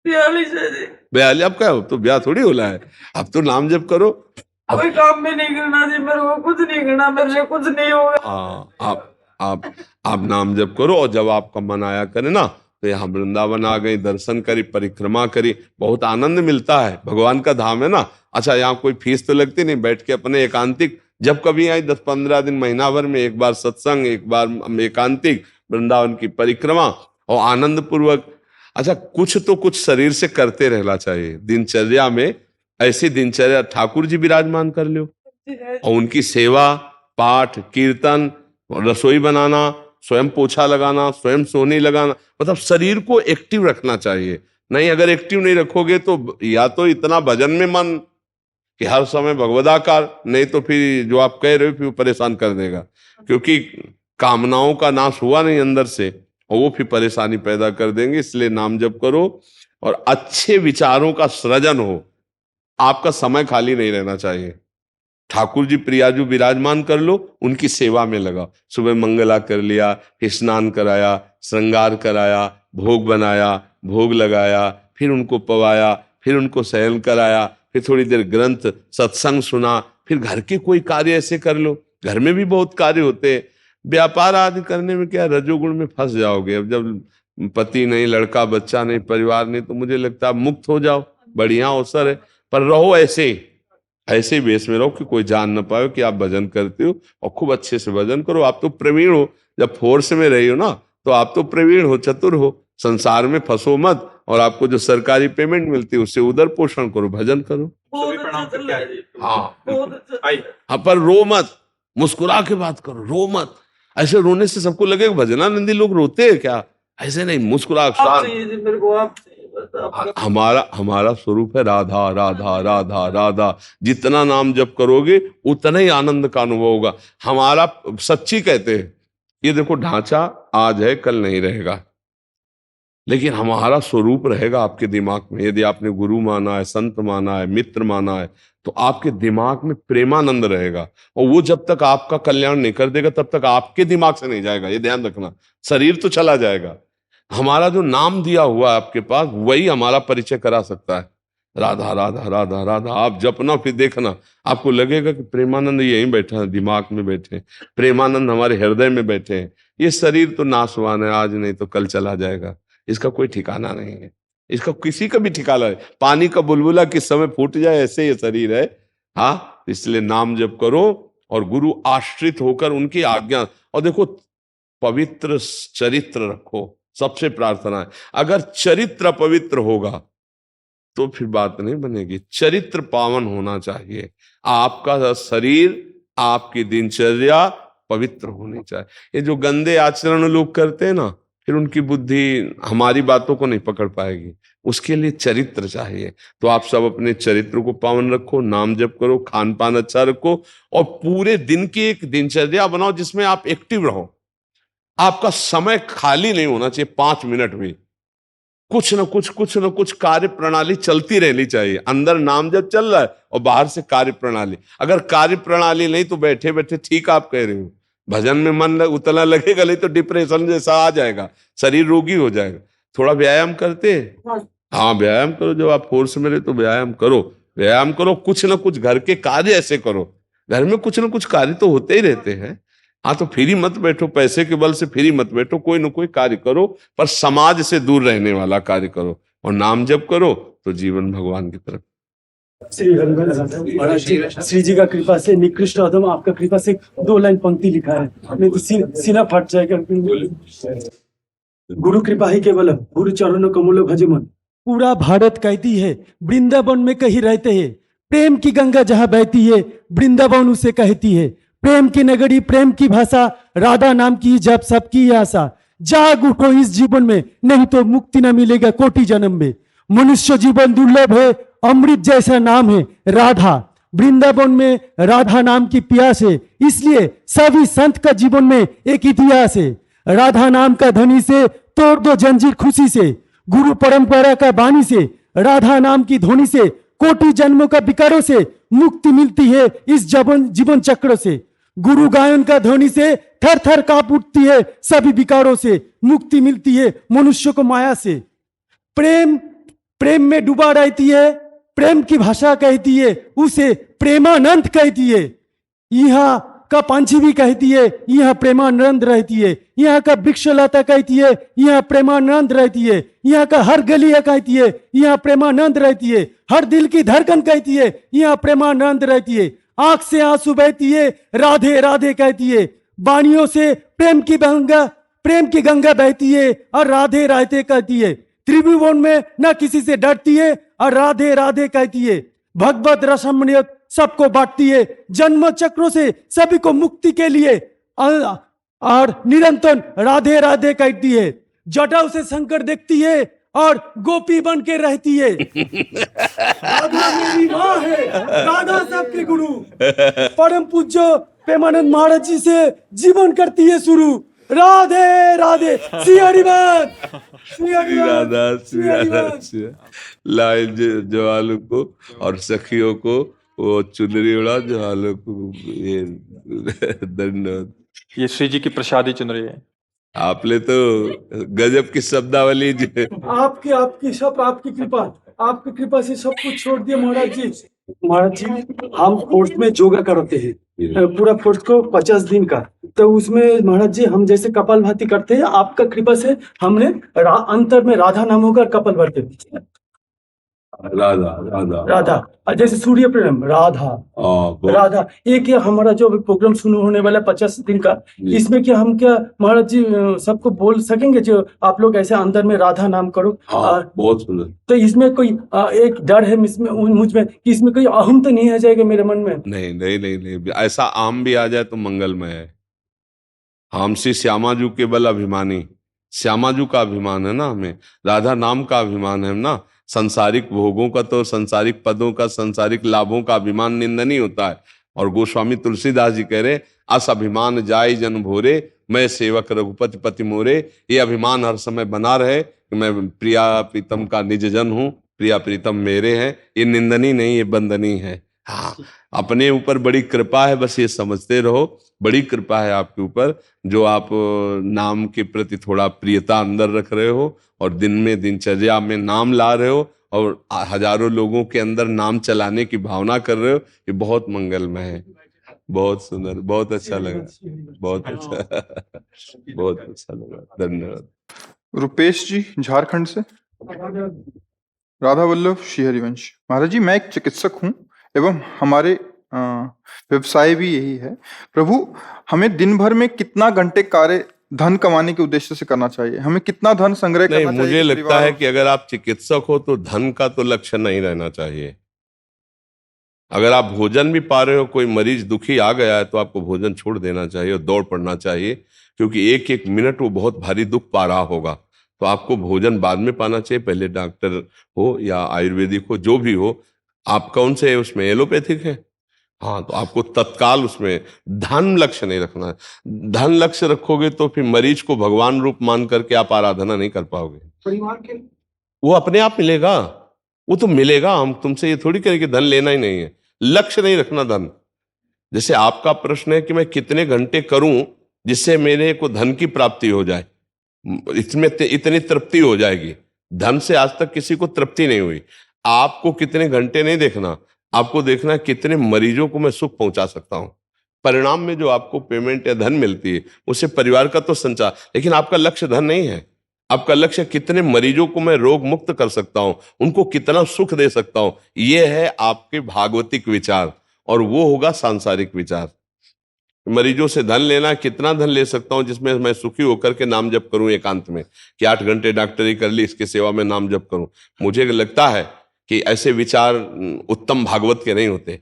Speaker 6: 42 है जी।
Speaker 2: 42? अब क्या, तो ब्याह थोड़ी होला है, अब तो नाम जप करो।
Speaker 6: कोई काम भी नहीं करना जी, मेरे को कुछ नहीं करना, मेरे से कुछ नहीं होगा।
Speaker 2: आप नाम जप करो, और जब आपका मन आया करे ना तो यहाँ वृंदावन आ गई, दर्शन करी, परिक्रमा करी, बहुत आनंद मिलता है। भगवान का धाम है ना। अच्छा, यहाँ कोई फीस तो लगती नहीं, बैठ के अपने एकांतिक, जब कभी आई 10-15 दिन, महीना भर में एक बार सत्संग, एक बार एकांतिक, वृंदावन की परिक्रमा, और आनंद पूर्वक। अच्छा, कुछ शरीर से करते रहना चाहिए दिनचर्या में। ऐसी दिनचर्या ठाकुर जी विराजमान कर लो, और उनकी सेवा, पाठ, कीर्तन, रसोई बनाना, स्वयं पोछा लगाना, स्वयं सोने लगाना, मतलब शरीर को एक्टिव रखना चाहिए। नहीं, अगर एक्टिव नहीं रखोगे तो या तो इतना भजन में मन कि हर समय भगवदाकार, नहीं तो फिर जो आप कह रहे हो फिर वो परेशान कर देगा, क्योंकि कामनाओं का नाश हुआ नहीं अंदर से, और वो फिर परेशानी पैदा कर देंगे। इसलिए नाम जप करो और अच्छे विचारों का सृजन हो। आपका समय खाली नहीं रहना चाहिए। ठाकुर जी प्रियाजू विराजमान कर लो, उनकी सेवा में लगा। सुबह मंगला कर लिया, स्नान कराया, श्रृंगार कराया, भोग बनाया, भोग लगाया, फिर उनको पवाया, फिर उनको शयन कराया, फिर थोड़ी देर ग्रंथ सत्संग सुना, फिर घर के कोई कार्य ऐसे कर लो। घर में भी बहुत कार्य होते हैं। व्यापार आदि करने में क्या रजोगुण में फंस जाओगे। अब जब पति नहीं, लड़का बच्चा नहीं, परिवार नहीं, तो मुझे लगता है मुक्त हो जाओ, बढ़िया अवसर है। पर रहो ऐसे ही बेस में रहो कि कोई जान ना पाए कि आप भजन करते हो, और खूब अच्छे से भजन करो। आप तो प्रवीण हो, जब फोर्स में रही हो ना तो आप तो प्रवीण हो, चतुर हो। संसार में फंसो मत, और आपको जो सरकारी पेमेंट मिलती है उससे उधर पोषण करो, भजन करो।
Speaker 6: बहुत अच्छा चल रहा है जी।
Speaker 2: हाँ,
Speaker 6: बहुत अच्छा।
Speaker 2: हाँ, पर रो मत, मुस्कुरा के बात करो, रो मत। ऐसे रोने से सबको लगेगा भजनानंदी लोग रोते हैं क्या, ऐसे नहीं, मुस्कुरा।
Speaker 6: आप चाहिए जी मेरे को, आप चाहिए बस, आपका।
Speaker 2: हमारा स्वरूप है राधा राधा राधा राधा। जितना नाम जप करोगे उतना ही आनंद का अनुभव होगा। हमारा सच्ची कहते हैं, ये देखो ढांचा आज है कल नहीं रहेगा, लेकिन हमारा स्वरूप रहेगा आपके दिमाग में। यदि आपने गुरु माना है, संत माना है, मित्र माना है, तो आपके दिमाग में प्रेमानंद रहेगा, और वो जब तक आपका कल्याण नहीं कर देगा तब तक आपके दिमाग से नहीं जाएगा। ये ध्यान रखना, शरीर तो चला जाएगा, हमारा जो नाम दिया हुआ है आपके पास वही हमारा परिचय करा सकता है। राधा राधा राधा राधा आप जपना, फिर देखना आपको लगेगा कि प्रेमानंद यहीं बैठा है, दिमाग में बैठे हैं, प्रेमानंद हमारे हृदय में बैठे हैं। ये शरीर तो नाशवान है, आज नहीं तो कल चला जाएगा, इसका कोई ठिकाना नहीं है, इसका किसी का भी ठिकाना है। पानी का बुलबुला किस समय फूट जाए, ऐसे ये शरीर है। हाँ, इसलिए नाम जप करो और गुरु आश्रित होकर उनकी आज्ञा। और देखो, पवित्र चरित्र रखो, सबसे प्रार्थना है। अगर चरित्र पवित्र होगा तो फिर बात नहीं बनेगी। चरित्र पावन होना चाहिए। आपका शरीर, आपकी दिनचर्या पवित्र होनी चाहिए। ये जो गंदे आचरण लोग करते हैं ना, फिर उनकी बुद्धि हमारी बातों को नहीं पकड़ पाएगी। उसके लिए चरित्र चाहिए। तो आप सब अपने चरित्र को पावन रखो, नाम जप करो, खान पान अच्छा रखो, और पूरे दिन की एक दिनचर्या बनाओ जिसमें आप एक्टिव रहो। आपका समय खाली नहीं होना चाहिए। 5 मिनट भी कुछ न कुछ कार्य प्रणाली चलती रहनी चाहिए। अंदर नाम जब चल रहा है और बाहर से कार्य प्रणाली। अगर कार्य प्रणाली नहीं तो बैठे बैठे, ठीक आप कह रहे हो, भजन में मन उतना लगेगा नहीं तो डिप्रेशन जैसा आ जाएगा, शरीर रोगी हो जाएगा। थोड़ा व्यायाम करते हैं। हाँ, व्यायाम करो। जब आप फोर्स में रहे तो व्यायाम करो, व्यायाम करो। कुछ ना कुछ घर के कार्य ऐसे करो। घर में कुछ ना कुछ कार्य तो होते ही रहते हैं। हाँ, तो फ्री मत बैठो, पैसे के बल से फ्री मत बैठो। कोई ना कोई कार्य करो, पर समाज से दूर रहने वाला कार्य करो, और नाम जप करो तो जीवन भगवान की तरफ।
Speaker 7: श्री हरिवंश महाराज जी, श्री जी का कृपा से निकृष्ट अधम, आपका कृपा से 2 लाइन पंक्ति लिखा है, नहीं तो सीना फट जाएगा। गुरु कृपा ही केवल, गुरु चरणों कमल भजे मन। पूरा भारत कहती है वृंदावन में कहीं रहते हैं, प्रेम की गंगा जहाँ बहती है वृंदावन उसे कहती है। प्रेम की नगरी, प्रेम की भाषा, राधा नाम की जब सबकी आशा। जाग उठो इस जीवन में, नहीं तो मुक्ति न मिलेगा कोटि जन्म में। मनुष्य जीवन दुर्लभ है, अमृत जैसा नाम है राधा। वृंदावन में राधा नाम की प्यास है, इसलिए सभी संत का जीवन में एक इतिहास है। राधा नाम का ध्वनि से तोड़ दो जंजीर खुशी से, गुरु परंपरा का बानी से, राधा नाम की ध्वनि से कोटि जन्मों का विकारों से मुक्ति मिलती है इस जीवन चक्र से। गुरु गायन का ध्वनि से थर थर कांप उठती है सभी विकारों से, मुक्ति मिलती है मनुष्य को माया से। प्रेम में डूबा रहती है, प्रेम की भाषा कहती है उसे प्रेमानंद कहती है। यहाँ का पंछी भी कहती है यहाँ प्रेमानंद रहती है। यहाँ का वृक्षलता कहती है यहाँ प्रेमानंद रहती है। यहाँ का हर गली कहती है यहाँ प्रेमानंद रहती है। हर दिल की धड़कन कहती है यहाँ प्रेमानंद रहती है। आंख से आंसू बहती है राधे राधे कहती है। वाणियों से प्रेम की गंगा बहती है और राधे राधे कहती है। त्रिभुवन में न किसी से डरती है और राधे राधे कहती है। भगवत रसमणियत सबको बांटती है, जन्म चक्रों से सभी को मुक्ति के लिए और निरंतर राधे राधे कहती है। जटाओं से शंकर देखती है और गोपी बन के रहती है। राधा मेरी माँ है, राधा सबके गुरु। परम पूज्य प्रेमानंद महाराज जी से जीवन करती है शुरू। राधे राधे, श्री हरिवंश, श्री हरिवंश, श्री हरिवंश।
Speaker 2: लाइल जवालों को और सखियों को वो चुनरी उड़ा, जवालों को ये धन्यवाद।
Speaker 1: ये श्री जी की प्रसादी चुनरी है।
Speaker 2: आपने तो गजब की शब्दावली जी।
Speaker 7: आपकी कृपा से सब कुछ छोड़ दिया महाराज जी। महाराज जी, हम कोर्स में योगा करते हैं, पूरा कोर्स को 50 दिन का। तो उसमें महाराज जी हम जैसे कपालभाति करते हैं, आपका कृपा से हमने अंतर में राधा नाम होकर कपालभाति। राधा जैसे सूर्य प्रेम राधा। एक ये हमारा जो प्रोग्राम शुरू होने वाला 50 दिन का, इसमें क्या हम महाराज जी सबको बोल सकेंगे जो आप लोग ऐसे अंदर में राधा नाम करो?
Speaker 2: बहुत सुंदर।
Speaker 7: तो इसमें कोई एक डर है मुझ में कि इसमें कोई अहम तो नहीं आ जाएगा मेरे मन में?
Speaker 2: नहीं, ऐसा अहम भी आ जाए तो मंगलमय है। हमसे श्यामाजू केवल अभिमानी, श्यामाजू का अभिमान है ना, हमें राधा नाम का अभिमान है ना। संसारिक भोगों का तो, संसारिक पदों का, संसारिक लाभों का अभिमान निंदनीय होता है। और गोस्वामी तुलसीदास जी कह रहे, अस अभिमान जाय जन भोरे, मैं सेवक रघुपति पति मोरे। ये अभिमान हर समय बना रहे कि मैं प्रिया प्रीतम का निज जन हूँ, प्रिया प्रीतम मेरे हैं। ये निंदनीय नहीं, ये बंदनीय है। हाँ, अपने ऊपर बड़ी कृपा है, बस ये समझते रहो। बड़ी कृपा है आपके ऊपर, जो आप नाम के प्रति थोड़ा प्रियता अंदर रख रहे हो और दिन में दिनचर्या में नाम ला रहे हो और हजारों लोगों के अंदर नाम चलाने की भावना कर रहे हो। ये बहुत मंगलमय है। बहुत सुंदर, बहुत अच्छा लगा, बहुत अच्छा बहुत अच्छा लगा। धन्यवाद।
Speaker 1: रुपेश जी झारखंड से। राधा वल्लभ, श्री हरिवंश। महाराज जी, मैं एक चिकित्सक हूँ एवं हमारे व्यवसाय भी यही है। प्रभु, हमें दिन भर में कितना घंटे कार्य धन कमाने के उद्देश्य से करना चाहिए? हमें कितना धन संग्रह
Speaker 2: नहीं,
Speaker 1: करना चाहिए
Speaker 2: मुझे
Speaker 1: कि
Speaker 2: लगता
Speaker 1: परिवार
Speaker 2: है
Speaker 1: और-
Speaker 2: कि अगर आप चिकित्सक हो तो धन का तो लक्ष्य नहीं रहना चाहिए। अगर आप भोजन भी पा रहे हो, कोई मरीज दुखी आ गया है तो आपको भोजन छोड़ देना चाहिए और दौड़ पड़ना चाहिए, क्योंकि एक एक मिनट वो बहुत भारी दुख पा रहा होगा। तो आपको भोजन बाद में पाना चाहिए, पहले डॉक्टर हो या आयुर्वेदिक हो, जो भी हो। आप कौन से उसमें एलोपैथिक है? हाँ, तो आपको तत्काल उसमें धन लक्ष्य नहीं रखना है। धन लक्ष्य रखोगे तो फिर मरीज को भगवान रूप मान करके आप आराधना नहीं कर पाओगे।
Speaker 3: परिवार के
Speaker 2: वो अपने आप मिलेगा, वो तो मिलेगा। हम तुमसे ये थोड़ी करें कि धन लेना ही नहीं है। लक्ष्य नहीं रखना धन। जैसे आपका प्रश्न है कि मैं कितने घंटे करूं जिससे मेरे को धन की प्राप्ति हो जाए, इसमें इतनी तृप्ति हो जाएगी। धन से आज तक किसी को तृप्ति नहीं हुई। आपको कितने घंटे नहीं देखना, आपको देखना है कितने मरीजों को मैं सुख पहुंचा सकता हूं। परिणाम में जो आपको पेमेंट या धन मिलती है उससे परिवार का तो संचार, लेकिन आपका लक्ष्य धन नहीं है। आपका लक्ष्य कितने मरीजों को मैं रोग मुक्त कर सकता हूं, उनको कितना सुख दे सकता हूं। यह है आपके भागवतिक विचार, और वो होगा सांसारिक विचार। मरीजों से धन लेना, कितना धन ले सकता हूं जिसमें मैं सुखी होकर के नाम जप करूं एकांत में, कि 8 घंटे डॉक्टरी कर ली, इसकी सेवा में नाम जप करूं। मुझे लगता है कि ऐसे विचार उत्तम भागवत के नहीं होते।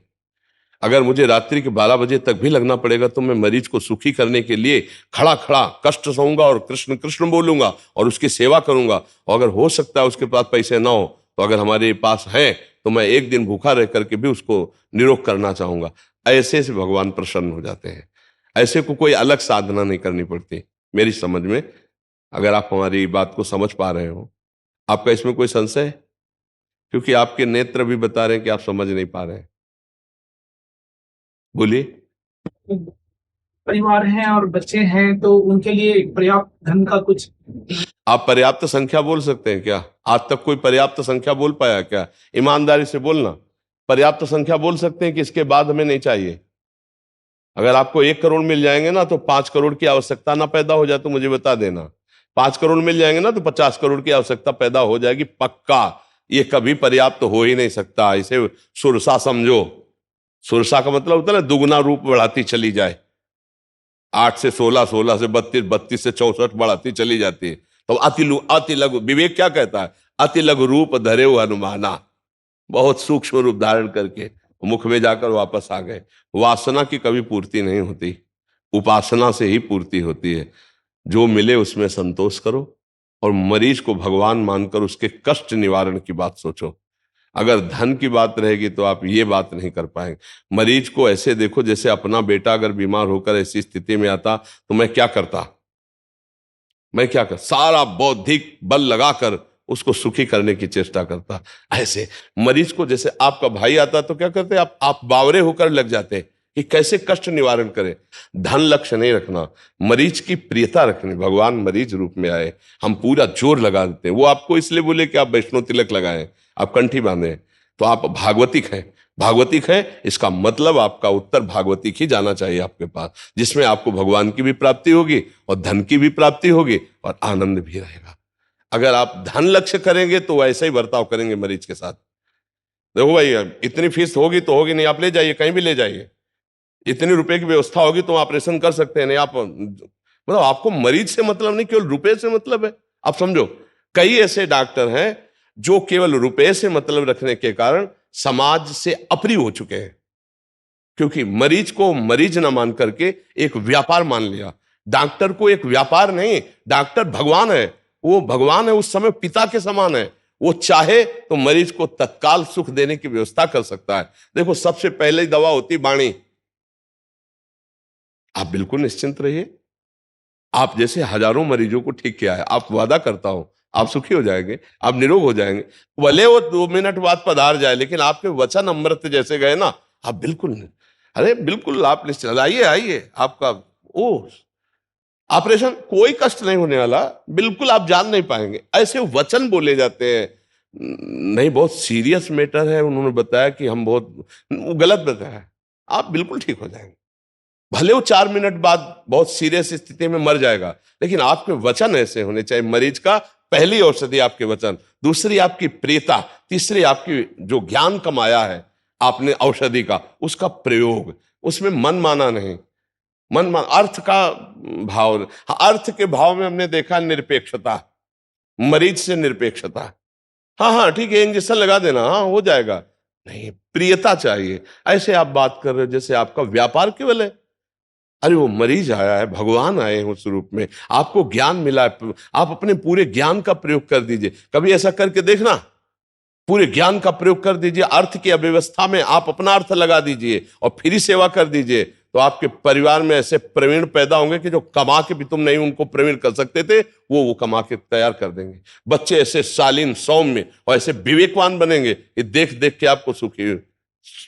Speaker 2: अगर मुझे रात्रि के 12 बजे तक भी लगना पड़ेगा तो मैं मरीज को सुखी करने के लिए खड़ा खड़ा कष्ट सहूंगा और कृष्ण कृष्ण बोलूंगा और उसकी सेवा करूंगा। और अगर हो सकता है उसके पास पैसे ना हो, तो अगर हमारे पास है तो मैं एक दिन भूखा रह करके भी उसको निरोग करना चाहूंगा। ऐसे से भगवान प्रसन्न हो जाते हैं। ऐसे को कोई अलग साधना नहीं करनी पड़ती मेरी समझ में। अगर आप हमारी बात को समझ पा रहे हो, आपका इसमें कोई संशय है? क्योंकि आपके नेत्र भी बता रहे हैं कि आप समझ नहीं पा रहे हैं। बोलिए।
Speaker 3: परिवार हैं और बच्चे हैं तो उनके लिए पर्याप्त धन का कुछ
Speaker 2: आप पर्याप्त संख्या बोल सकते हैं क्या? आज तक कोई पर्याप्त संख्या बोल पाया क्या? ईमानदारी से बोलना। पर्याप्त संख्या बोल सकते हैं कि इसके बाद हमें नहीं चाहिए? अगर आपको 1 करोड़ मिल जाएंगे ना तो 5 करोड़ की आवश्यकता ना पैदा हो जाए तो मुझे बता देना। 5 करोड़ मिल जाएंगे ना तो 50 करोड़ की आवश्यकता पैदा हो जाएगी पक्का। ये कभी पर्याप्त हो ही नहीं सकता। इसे सुरसा समझो। सुरसा का मतलब होता है ना, दुगना रूप बढ़ाती चली जाए। 8 से 16, 16 से 32, 32 से 64 बढ़ाती चली जाती है। तो अति लघु, विवेक क्या कहता है? अति लघु रूप धरे हनुमाना। बहुत सूक्ष्म रूप धारण करके मुख में जाकर वापस आ गए। वासना की कभी पूर्ति नहीं होती, उपासना से ही पूर्ति होती है। जो मिले उसमें संतोष करो और मरीज को भगवान मानकर उसके कष्ट निवारण की बात सोचो। अगर धन की बात रहेगी तो आप ये बात नहीं कर पाएंगे। मरीज को ऐसे देखो जैसे अपना बेटा अगर बीमार होकर ऐसी स्थिति में आता तो मैं क्या करता? सारा बौद्धिक बल लगाकर उसको सुखी करने की चेष्टा करता। ऐसे मरीज को जैसे आपका भाई आता तो क्या करते? आप बावरे होकर लग जाते कि कैसे कष्ट निवारण करें। धन लक्ष्य नहीं रखना, मरीज की प्रियता रखनी। भगवान मरीज रूप में आए, हम पूरा जोर लगा देते हैं। वो आपको इसलिए बोले कि आप वैष्णो तिलक लगाएं, आप कंठी बांधे, तो आप भागवतिक हैं। भागवतिक है इसका मतलब आपका उत्तर भागवतिक ही जाना चाहिए आपके पास, जिसमें आपको भगवान की भी प्राप्ति होगी और धन की भी प्राप्ति होगी और आनंद भी रहेगा। अगर आप धन लक्ष्य करेंगे तो ऐसा ही बर्ताव करेंगे मरीज के साथ। देखो भाई, इतनी फीस होगी तो होगी नहीं, आप ले जाइए, कहीं भी ले जाइए। इतने रुपए की व्यवस्था होगी तो ऑपरेशन कर सकते हैं। नहीं, आप मतलब आपको मरीज से मतलब नहीं, केवल रुपए से मतलब है। आप समझो, कई ऐसे डॉक्टर हैं जो केवल रुपए से मतलब रखने के कारण समाज से अप्रिय हो चुके हैं, क्योंकि मरीज को मरीज ना मान करके एक व्यापार मान लिया। डॉक्टर को एक व्यापार नहीं, डॉक्टर भगवान है। वो भगवान है, उस समय पिता के समान है। वो चाहे तो मरीज को तत्काल सुख देने की व्यवस्था कर सकता है। देखो, सबसे पहले दवा होती वाणी। आप बिल्कुल निश्चिंत रहिए, आप जैसे हजारों मरीजों को ठीक किया है। आप वादा करता हूं आप सुखी हो जाएंगे, आप निरोग हो जाएंगे। भले वो 2 मिनट बाद पधार जाए, लेकिन आपके वचन अमृत जैसे गए ना, आप बिल्कुल नहीं। अरे बिल्कुल आप निश्चिंत आइए, आइए। आपका ऑपरेशन कोई कष्ट नहीं होने वाला, बिल्कुल आप जान नहीं पाएंगे। ऐसे वचन बोले जाते हैं। नहीं, बहुत सीरियस मैटर है, उन्होंने बताया कि हम वो गलत बताया। आप बिल्कुल ठीक हो जाएंगे। भले वो 4 मिनट बाद बहुत सीरियस स्थिति में मर जाएगा, लेकिन आपके वचन ऐसे होने चाहिए। मरीज का पहली औषधि आपके वचन, दूसरी आपकी प्रियता, तीसरी आपकी जो ज्ञान कमाया है, आपने औषधि का, उसका प्रयोग, उसमें मन माना नहीं, अर्थ का भाव। अर्थ के भाव में हमने देखा निरपेक्षता, मरीज से निरपेक्षता। हाँ हाँ ठीक है, इंजेक्शन लगा देना, हाँ हो जाएगा, नहीं, प्रियता चाहिए। ऐसे आप बात कर रहे हो जैसे आपका व्यापार केवल है। अरे वो मरीज आया है, भगवान आए हैं उस रूप में, आपको ज्ञान मिला है, आप अपने पूरे ज्ञान का प्रयोग कर दीजिए। कभी ऐसा करके देखना, पूरे ज्ञान का प्रयोग कर दीजिए, अर्थ की अव्यवस्था में आप अपना अर्थ लगा दीजिए और फ्री सेवा कर दीजिए, तो आपके परिवार में ऐसे प्रवीण पैदा होंगे कि जो कमा के भी तुम नहीं उनको प्रवीण कर सकते थे, वो कमा के तैयार कर देंगे। बच्चे ऐसे शालीन, सौम्य और ऐसे विवेकवान बनेंगे कि देख देख के आपको सुखी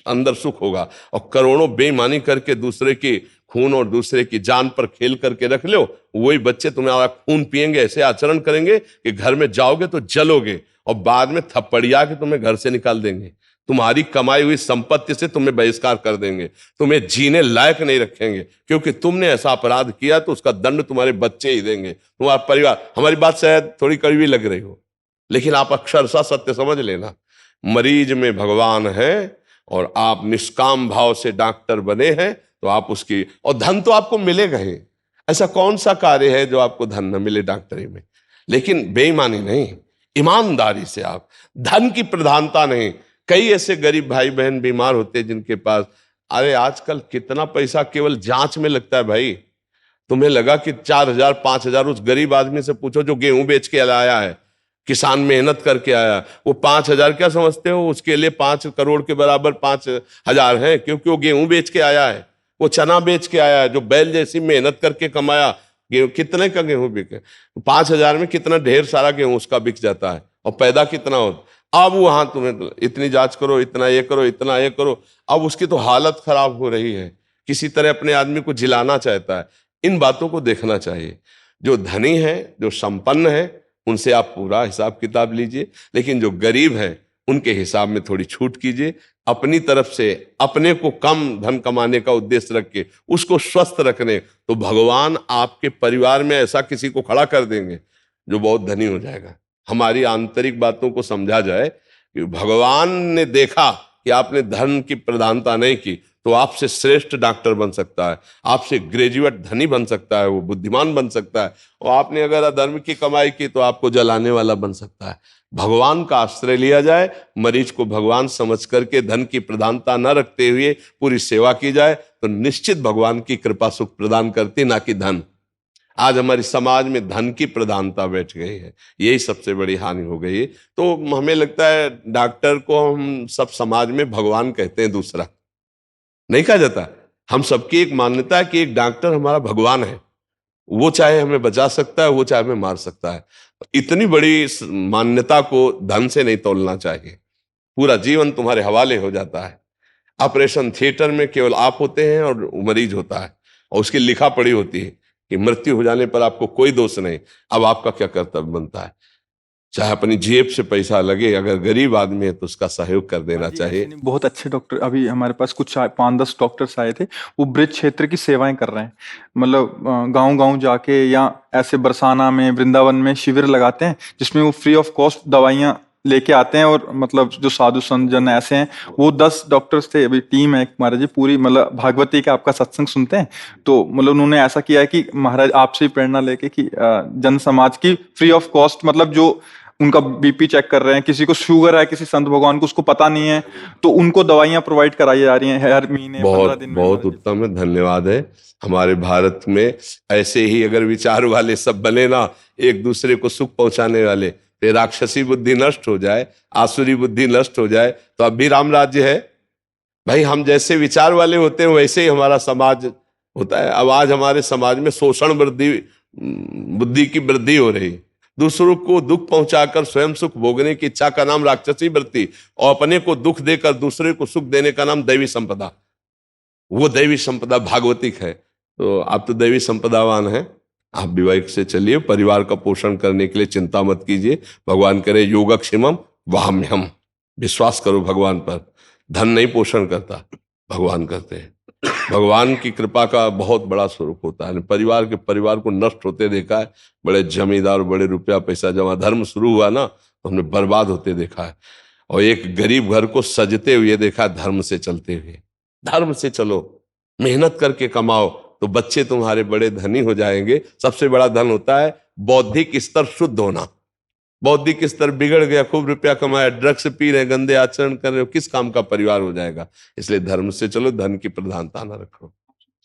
Speaker 2: अंदर सुख होगा। और करोड़ों बेईमानी करके दूसरे की खून और दूसरे की जान पर खेल करके रख लो, वही बच्चे तुम्हारा खून पिएंगे, ऐसे आचरण करेंगे कि घर में जाओगे तो जलोगे और बाद में थप्पड़िया के तुम्हें घर से निकाल देंगे, तुम्हारी कमाई हुई संपत्ति से तुम्हें बहिष्कार कर देंगे, तुम्हें जीने लायक नहीं रखेंगे, क्योंकि तुमने ऐसा अपराध किया तो उसका दंड तुम्हारे बच्चे ही देंगे, तुम्हारा परिवार। हमारी बात शायद थोड़ी कड़वी लग रही हो, लेकिन आप अक्षरशः सत्य समझ लेना, मरीज में भगवान है और आप निष्काम भाव से डॉक्टर बने हैं तो आप उसकी, और धन तो आपको मिलेगा ही। ऐसा कौन सा कार्य है जो आपको धन न मिले डॉक्टरी में? लेकिन बेईमानी नहीं, ईमानदारी से आप, धन की प्रधानता नहीं। कई ऐसे गरीब भाई बहन बीमार होते हैं जिनके पास, अरे आजकल कितना पैसा केवल जांच में लगता है भाई। तुम्हें लगा कि 4,000 5,000, उस गरीब आदमी से पूछो जो गेहूं बेच के लाया है, किसान मेहनत करके आया, वो 5,000 क्या समझते हो? उसके लिए 5 करोड़ के बराबर 5,000 है, क्योंकि वो गेहूं बेच के आया है, वो चना बेच के आया है, जो बैल जैसी मेहनत करके कमाया। गेहूं कितने का गेहूं बिके? 5,000 में कितना ढेर सारा गेहूं उसका बिक जाता है, और पैदा कितना होता। अब वहां तुम्हें इतनी जांच करो, इतना ये करो, इतना ये करो, अब उसकी तो हालत खराब हो रही है, किसी तरह अपने आदमी को जिलाना चाहता है। इन बातों को देखना चाहिए। जो धनी है, जो संपन्न है, उनसे आप पूरा हिसाब किताब लीजिए, लेकिन जो गरीब है उनके हिसाब में थोड़ी छूट कीजिए। अपनी तरफ से अपने को कम धन कमाने का उद्देश्य रख के उसको स्वस्थ रखने, तो भगवान आपके परिवार में ऐसा किसी को खड़ा कर देंगे जो बहुत धनी हो जाएगा। हमारी आंतरिक बातों को समझा जाए कि भगवान ने देखा कि आपने धन की प्रधानता नहीं की, तो आपसे श्रेष्ठ डॉक्टर बन सकता है, आपसे ग्रेजुएट धनी बन सकता है, वो बुद्धिमान बन सकता है, और आपने अगर अधर्म की कमाई की तो आपको जलाने वाला बन सकता है। भगवान का आश्रय लिया जाए, मरीज को भगवान समझ करके धन की प्रधानता न रखते हुए पूरी सेवा की जाए, तो निश्चित भगवान की कृपा सुख प्रदान करती, ना कि धन। आज हमारी समाज में धन की प्रधानता बैठ गई है, यही सबसे बड़ी हानि हो गई है। तो हमें लगता है डॉक्टर को हम सब समाज में भगवान कहते हैं, दूसरा नहीं कहा जाता। हम सबकी एक मान्यता है कि एक डॉक्टर हमारा भगवान है, वो चाहे हमें बचा सकता है, वो चाहे हमें मार सकता है। इतनी बड़ी मान्यता को धन से नहीं तोलना चाहिए। पूरा जीवन तुम्हारे हवाले हो जाता है। ऑपरेशन थिएटर में केवल आप होते हैं और मरीज होता है, और उसकी लिखा पड़ी होती है कि मृत्यु हो जाने पर आपको कोई दोष नहीं। अब आपका क्या कर्तव्य बनता है? चाहे अपनी जेब से पैसा लगे, अगर गरीब आदमी है तो उसका सहयोग कर देना चाहिए।
Speaker 1: बहुत अच्छे डॉक्टर, अभी हमारे पास कुछ 5-10 डॉक्टर्स आए थे, वो ब्रिज क्षेत्र की सेवाएं कर रहे हैं। मतलब गांव-गांव जाके या ऐसे बरसाना में, वृंदावन में शिविर लगाते हैं, जिसमें वो फ्री ऑफ कॉस्ट दवाइयां लेके आते हैं। और मतलब जो साधु संत जन ऐसे हैं, वो 10 डॉक्टर्स थे, अभी टीम है महाराज जी पूरी, मतलब भागवती का आपका सत्संग सुनते हैं, तो मतलब उन्होंने ऐसा किया है कि महाराज आपसे ही प्रेरणा लेके कि जन समाज की फ्री ऑफ कॉस्ट, मतलब जो उनका बीपी चेक कर रहे हैं, किसी को शुगर है, किसी संत भगवान को उसको पता नहीं है, तो उनको दवाइयां प्रोवाइड कराई जा रही हैं हर महीने 15 दिन में।
Speaker 2: बहुत उत्तम है, धन्यवाद है। हमारे भारत में ऐसे ही अगर विचार वाले सब बने ना, एक दूसरे को सुख पहुंचाने वाले, तो राक्षसी बुद्धि नष्ट हो जाए, आसुरी बुद्धि नष्ट हो जाए, तो अब भी राम राज्य है भाई। हम जैसे विचार वाले होते हैं वैसे ही हमारा समाज होता है। अब आज हमारे समाज में शोषण बुद्धि की वृद्धि हो रही, दूसरों को दुख पहुंचाकर स्वयं सुख भोगने की इच्छा का नाम राक्षसी वृत्ति, और अपने को दुख देकर दूसरे को सुख देने का नाम दैवी संपदा। वो दैवी संपदा भागवतिक है। तो आप तो दैवी संपदावान हैं, आप विवेक से चलिए, परिवार का पोषण करने के लिए चिंता मत कीजिए। भगवान करे योगक्षेमम वाहम्यहम, विश्वास करो भगवान पर। धन नहीं पोषण करता, भगवान करते हैं। भगवान की कृपा का बहुत बड़ा स्वरूप होता है। परिवार को नष्ट होते देखा है, बड़े जमींदार, बड़े रुपया पैसा जमा, धर्म शुरू हुआ ना तो हमने बर्बाद होते देखा है। और एक गरीब घर को सजते हुए देखा धर्म से चलते हुए। धर्म से चलो, मेहनत करके कमाओ, तो बच्चे तुम्हारे बड़े धनी हो जाएंगे। सबसे बड़ा धन होता है बौद्धिक स्तर शुद्ध होना। बौद्धिक स्तर बिगड़ गया, खूब रुपया कमाया, ड्रग्स पी रहे, गंदे आचरण कर रहे हो, किस काम का परिवार हो जाएगा। इसलिए धर्म से चलो, धन की प्रधानता ना रखो।